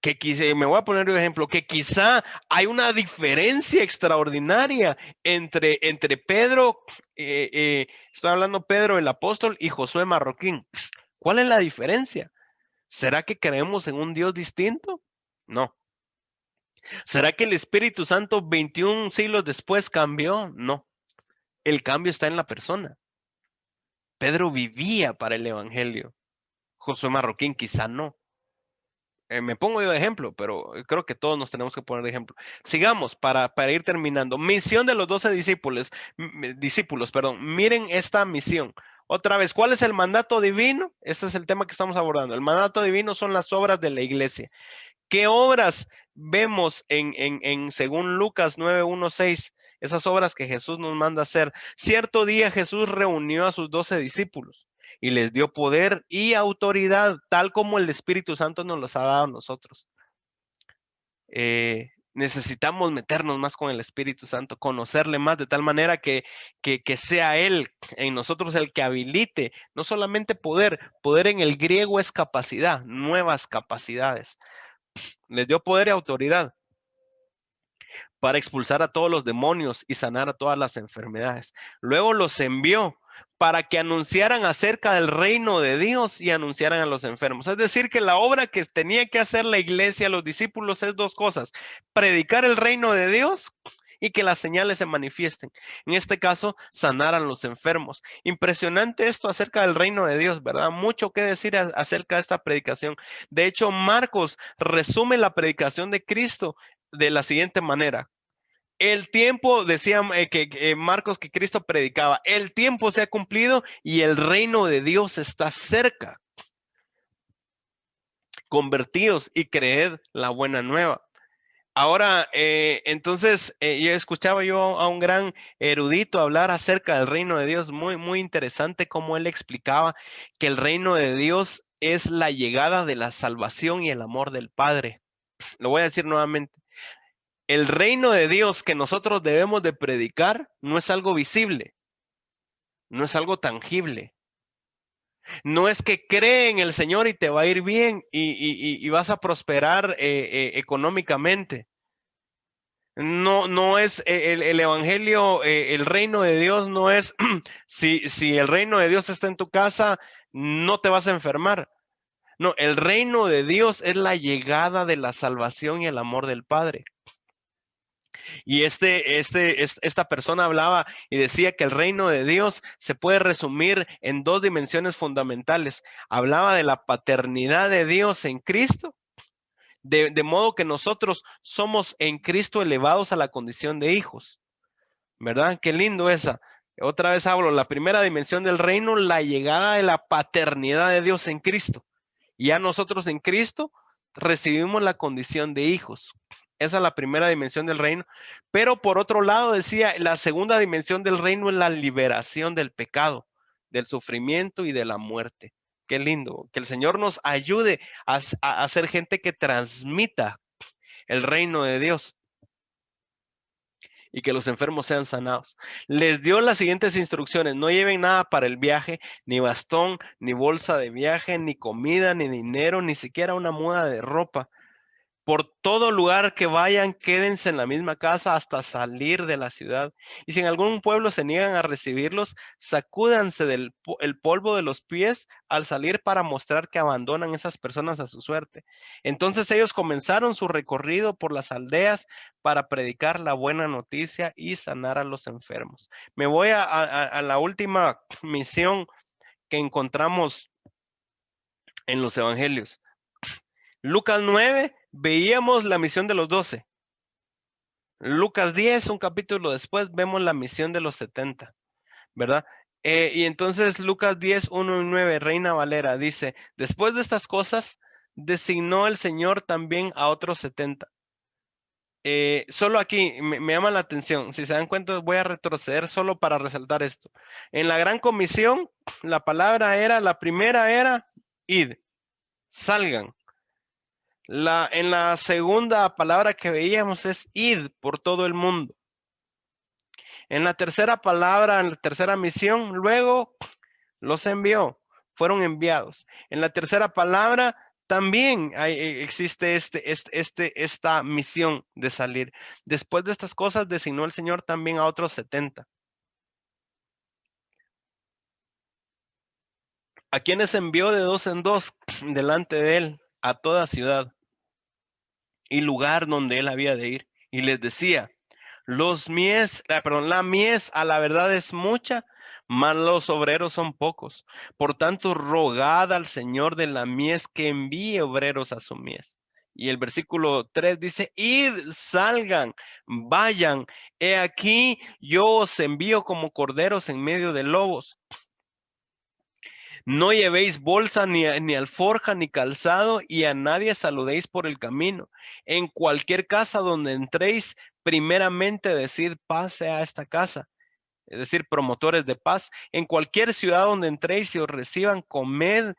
Que quizá, me voy a poner un ejemplo, que quizá hay una diferencia extraordinaria entre Pedro, estoy hablando Pedro el apóstol y Josué Marroquín. ¿Cuál es la diferencia? ¿Será que creemos en un Dios distinto? No. ¿Será que el Espíritu Santo 21 siglos después cambió? No. El cambio está en la persona. Pedro vivía para el evangelio. Josué Marroquín quizá no. Me pongo yo de ejemplo, pero creo que todos nos tenemos que poner de ejemplo. Sigamos para ir terminando. Misión de los 12 discípulos, perdón. Miren esta misión. Otra vez, ¿cuál es el mandato divino? Este es el tema que estamos abordando. El mandato divino son las obras de la iglesia. ¿Qué obras vemos según Lucas 9:1-6? Esas obras que Jesús nos manda hacer. Cierto día Jesús reunió a sus 12 discípulos y les dio poder y autoridad, tal como el Espíritu Santo nos los ha dado a nosotros. Necesitamos meternos más con el Espíritu Santo, conocerle más de tal manera que sea Él en nosotros el que habilite, no solamente poder en el griego es capacidad, nuevas capacidades. Les dio poder y autoridad para expulsar a todos los demonios y sanar a todas las enfermedades. Luego los envió para que anunciaran acerca del reino de Dios y anunciaran a los enfermos. Es decir, que la obra que tenía que hacer la iglesia, los discípulos, es dos cosas: predicar el reino de Dios y que las señales se manifiesten. En este caso, sanar a los enfermos. Impresionante esto acerca del reino de Dios, ¿verdad? Mucho que decir acerca de esta predicación. De hecho, Marcos resume la predicación de Cristo de la siguiente manera. El tiempo, decía Marcos, que Cristo predicaba, el tiempo se ha cumplido y el reino de Dios está cerca. Convertíos y creed la buena nueva. Ahora, entonces, escuchaba yo a un gran erudito hablar acerca del reino de Dios, muy, muy interesante cómo él explicaba que el reino de Dios es la llegada de la salvación y el amor del Padre. Lo voy a decir nuevamente. El reino de Dios que nosotros debemos de predicar no es algo visible, no es algo tangible. No es que cree en el Señor y te va a ir bien y vas a prosperar económicamente. No es el evangelio, el reino de Dios no es, si el reino de Dios está en tu casa, no te vas a enfermar. No, el reino de Dios es la llegada de la salvación y el amor del Padre. Y esta persona hablaba y decía que el reino de Dios se puede resumir en dos dimensiones fundamentales. Hablaba de la paternidad de Dios en Cristo, de modo que nosotros somos en Cristo elevados a la condición de hijos. ¿Verdad? Qué lindo esa. Otra vez hablo, la primera dimensión del reino, la llegada de la paternidad de Dios en Cristo. Y ya nosotros en Cristo recibimos la condición de hijos. Esa es la primera dimensión del reino. Pero por otro lado, decía, la segunda dimensión del reino es la liberación del pecado, del sufrimiento y de la muerte. Qué lindo. Que el Señor nos ayude a ser gente que transmita el reino de Dios y que los enfermos sean sanados. Les dio las siguientes instrucciones: no lleven nada para el viaje, ni bastón, ni bolsa de viaje, ni comida, ni dinero, ni siquiera una muda de ropa. Por todo lugar que vayan, quédense en la misma casa hasta salir de la ciudad. Y si en algún pueblo se niegan a recibirlos, sacúdanse el polvo de los pies al salir para mostrar que abandonan esas personas a su suerte. Entonces ellos comenzaron su recorrido por las aldeas para predicar la buena noticia y sanar a los enfermos. Me voy a la última misión que encontramos en los evangelios. Lucas 9, veíamos la misión de los 12. Lucas 10, un capítulo después, vemos la misión de los 70, ¿verdad? Y entonces Lucas 10, 1 y 9, Reina Valera, dice: después de estas cosas, designó el Señor también a otros 70. Solo aquí me llama la atención. Si se dan cuenta, voy a retroceder solo para resaltar esto. En la gran comisión, la primera era id, salgan. En la segunda palabra que veíamos es id por todo el mundo. En la tercera palabra, en la tercera misión, luego los envió, fueron enviados. En la tercera palabra también existe esta misión de salir. Después de estas cosas designó el Señor también a otros 70. A quienes envió de dos en dos delante de él a toda ciudad y lugar donde él había de ir. Y les decía: la mies a la verdad es mucha, mas los obreros son pocos. Por tanto, rogad al Señor de la mies que envíe obreros a su mies. Y el versículo 3 dice, id, salgan, vayan, he aquí, yo os envío como corderos en medio de lobos. No llevéis bolsa, ni alforja, ni calzado, y a nadie saludéis por el camino. En cualquier casa donde entréis, primeramente decid, pase a esta casa. Es decir, promotores de paz. En cualquier ciudad donde entréis y os reciban, comed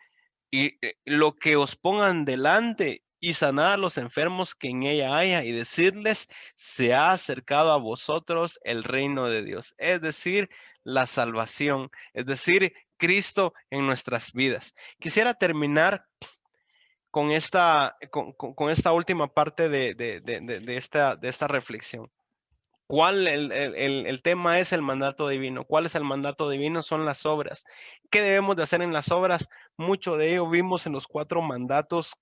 y lo que os pongan delante, y sanad a los enfermos que en ella haya, y decirles, se ha acercado a vosotros el reino de Dios. Es decir, la salvación, es decir, Cristo en nuestras vidas. Quisiera terminar con esta última parte de esta reflexión. ¿Cuál el tema es el mandato divino? ¿Cuál es el mandato divino? Son las obras. ¿Qué debemos de hacer en las obras? Mucho de ello vimos en los 4 mandatos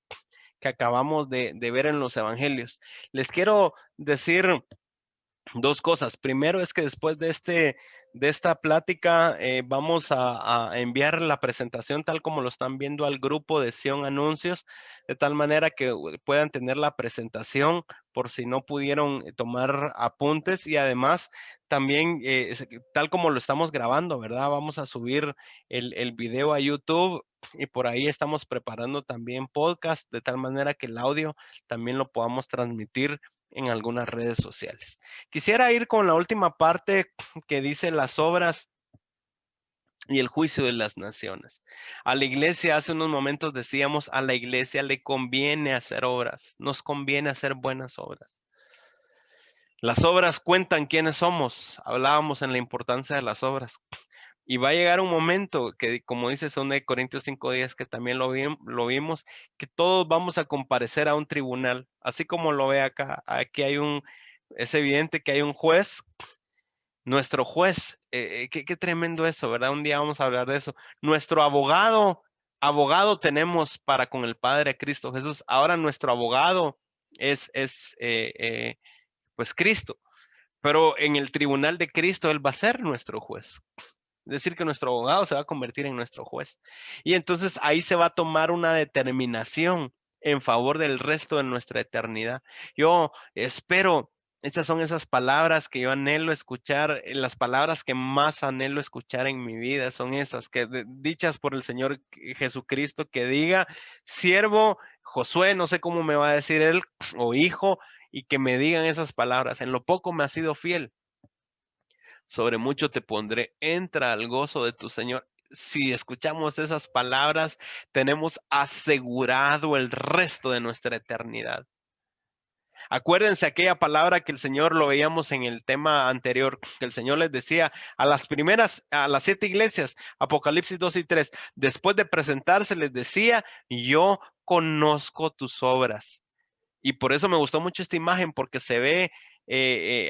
que acabamos de ver en los evangelios. Les quiero decir 2 cosas. Primero es que después de esta plática vamos a enviar la presentación tal como lo están viendo al grupo de Sion Anuncios, de tal manera que puedan tener la presentación por si no pudieron tomar apuntes, y además también tal como lo estamos grabando, ¿verdad? Vamos a subir el video a YouTube, y por ahí estamos preparando también podcast, de tal manera que el audio también lo podamos transmitir en algunas redes sociales. Quisiera ir con la última parte que dice las obras y el juicio de las naciones. A la iglesia, hace unos momentos decíamos, a la iglesia le conviene hacer obras, nos conviene hacer buenas obras. Las obras cuentan quiénes somos. Hablábamos en la importancia de las obras. Y va a llegar un momento que, como dice 2 Corintios 5:10, que también lo vimos, que todos vamos a comparecer a un tribunal, así como lo ve acá. Aquí es evidente que hay un juez, nuestro juez. Qué tremendo eso, ¿verdad? Un día vamos a hablar de eso. Nuestro abogado tenemos para con el Padre Cristo Jesús. Ahora nuestro abogado es pues Cristo, pero en el tribunal de Cristo Él va a ser nuestro juez. Es decir, que nuestro abogado se va a convertir en nuestro juez. Y entonces ahí se va a tomar una determinación en favor del resto de nuestra eternidad. Yo espero, estas son esas palabras que yo anhelo escuchar, las palabras que más anhelo escuchar en mi vida son esas, dichas por el Señor Jesucristo, que diga, siervo Josué, no sé cómo me va a decir él, o hijo, y que me digan esas palabras, en lo poco me has sido fiel, sobre mucho te pondré, entra al gozo de tu Señor. Si escuchamos esas palabras, tenemos asegurado el resto de nuestra eternidad. Acuérdense aquella palabra que el Señor, lo veíamos en el tema anterior, que el Señor les decía a las 7 iglesias, Apocalipsis 2 y 3, después de presentarse les decía, yo conozco tus obras. Y por eso me gustó mucho esta imagen, porque se ve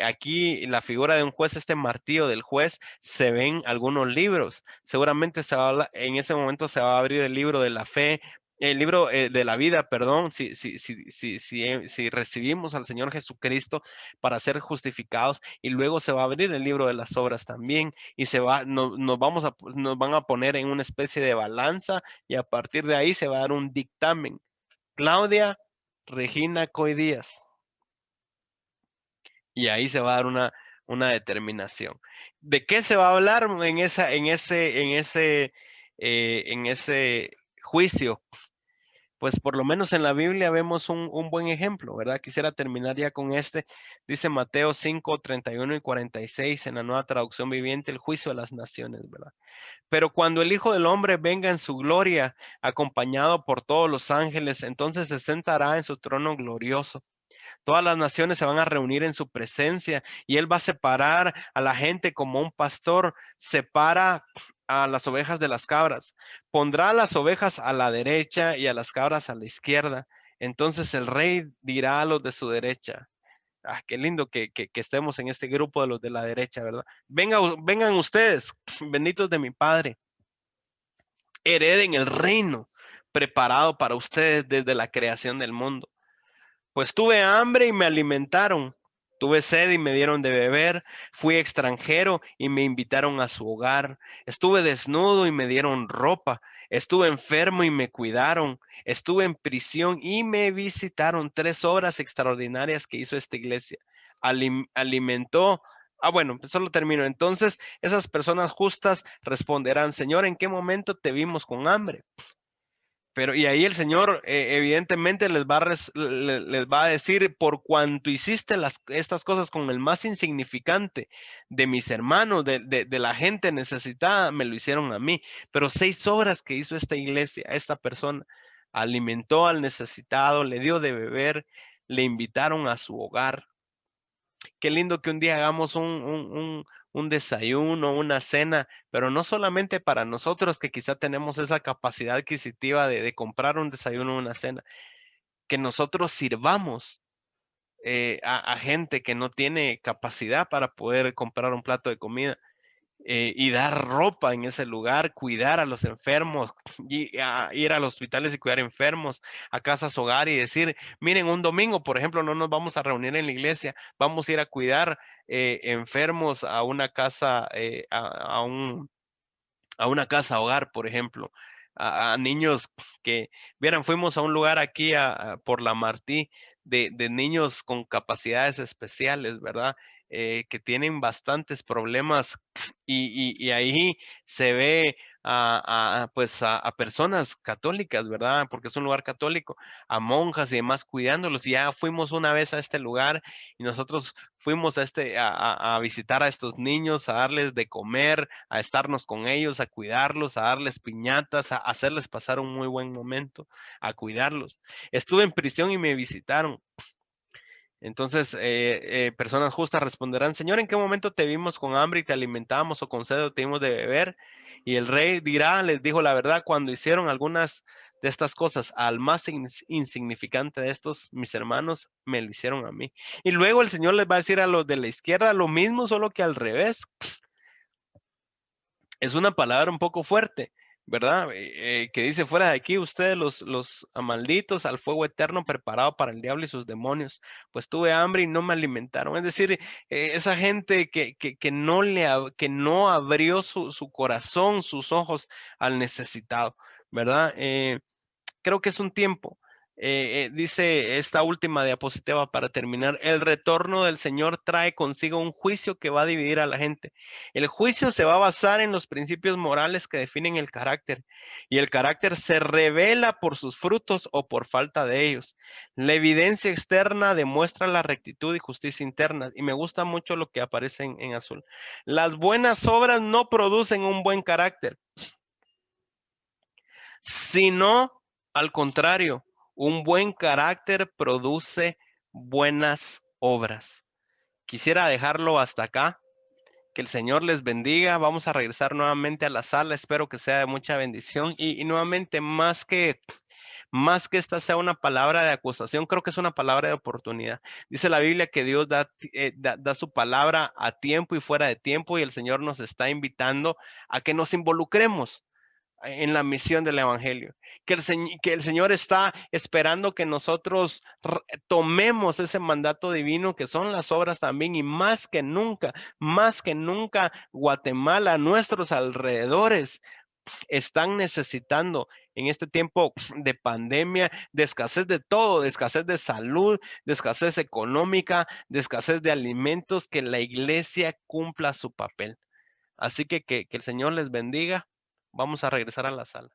aquí la figura de un juez, este martillo del juez, se ven algunos libros. Seguramente en ese momento se va a abrir el libro de la fe, el libro de la vida, perdón, si recibimos al Señor Jesucristo para ser justificados, y luego se va a abrir el libro de las obras también, y nos van a poner en una especie de balanza, y a partir de ahí se va a dar un dictamen. Claudia Regina Coy Díaz. Y ahí se va a dar una determinación. ¿De qué se va a hablar en ese juicio? Pues por lo menos en la Biblia vemos un buen ejemplo, ¿verdad? Quisiera terminar ya con este. Dice Mateo 5, 31 y 46 en la Nueva Traducción Viviente, el juicio de las naciones, ¿verdad? Pero cuando el Hijo del Hombre venga en su gloria, acompañado por todos los ángeles, entonces se sentará en su trono glorioso. Todas las naciones se van a reunir en su presencia, y Él va a separar a la gente como un pastor separa a las ovejas de las cabras. Pondrá a las ovejas a la derecha y a las cabras a la izquierda. Entonces el rey dirá a los de su derecha. Qué lindo que estemos en este grupo de los de la derecha, ¿verdad? Vengan ustedes, benditos de mi Padre. Hereden el reino preparado para ustedes desde la creación del mundo. Pues tuve hambre y me alimentaron, Tuve sed y me dieron de beber. Fui extranjero y me invitaron a su hogar. Estuve desnudo y me dieron ropa. Estuve enfermo y me cuidaron. Estuve en prisión y me visitaron. 3 obras extraordinarias que hizo esta iglesia. Alimentó. Bueno, pues solo termino. Entonces, esas personas justas responderán, Señor, ¿en qué momento te vimos con hambre? Pero, y ahí el Señor evidentemente les va a decir, por cuanto hiciste estas cosas con el más insignificante de mis hermanos, de la gente necesitada, me lo hicieron a mí. Pero 6 obras que hizo esta iglesia, esta persona, alimentó al necesitado, le dio de beber, le invitaron a su hogar. Qué lindo que un día hagamos un desayuno, una cena, pero no solamente para nosotros que quizá tenemos esa capacidad adquisitiva de comprar un desayuno o una cena, que nosotros sirvamos a gente que no tiene capacidad para poder comprar un plato de comida. Y dar ropa en ese lugar, cuidar a los enfermos, y ir a los hospitales y cuidar enfermos, a casas hogar y decir, miren, un domingo, por ejemplo, no nos vamos a reunir en la iglesia, vamos a ir a cuidar enfermos a una casa, a una casa hogar, por ejemplo, a niños que, vieran, fuimos a un lugar aquí por la Martí de niños con capacidades especiales, ¿verdad? Que tienen bastantes problemas y ahí se ve pues a personas católicas, ¿verdad? Porque es un lugar católico, a monjas y demás cuidándolos. Ya fuimos una vez a este lugar y nosotros fuimos a visitar a estos niños, a darles de comer, a estarnos con ellos, a cuidarlos, a darles piñatas, a hacerles pasar un muy buen momento, a cuidarlos. Estuve en prisión y me visitaron. Entonces, personas justas responderán, Señor, ¿en qué momento te vimos con hambre y te alimentamos o con sed o te dimos de beber? Y el rey dirá, les dijo la verdad, cuando hicieron algunas de estas cosas al más insignificante de estos, mis hermanos, me lo hicieron a mí. Y luego el Señor les va a decir a los de la izquierda lo mismo, solo que al revés. Es una palabra un poco fuerte, ¿verdad? Que dice, fuera de aquí ustedes los malditos al fuego eterno preparado para el diablo y sus demonios, pues tuve hambre y no me alimentaron. Es decir, esa gente que no abrió su corazón, sus ojos al necesitado, ¿verdad? Creo que es un tiempo. Dice esta última diapositiva para terminar, el retorno del Señor trae consigo un juicio que va a dividir a la gente. El juicio se va a basar en los principios morales que definen el carácter y el carácter se revela por sus frutos o por falta de ellos. La evidencia externa demuestra la rectitud y justicia interna y me gusta mucho lo que aparece en azul. Las buenas obras no producen un buen carácter, sino al contrario, un buen carácter produce buenas obras. Quisiera dejarlo hasta acá. Que el Señor les bendiga. Vamos a regresar nuevamente a la sala. Espero que sea de mucha bendición. Y nuevamente, más que esta sea una palabra de acusación, creo que es una palabra de oportunidad. Dice la Biblia que Dios da su palabra a tiempo y fuera de tiempo. Y el Señor nos está invitando a que nos involucremos en la misión del evangelio, que el Señor está esperando que nosotros tomemos ese mandato divino que son las obras también, y más que nunca, Guatemala, nuestros alrededores están necesitando en este tiempo de pandemia, de escasez de todo, de escasez de salud, de escasez económica, de escasez de alimentos, que la iglesia cumpla su papel. Así que el Señor les bendiga. Vamos a regresar a la sala.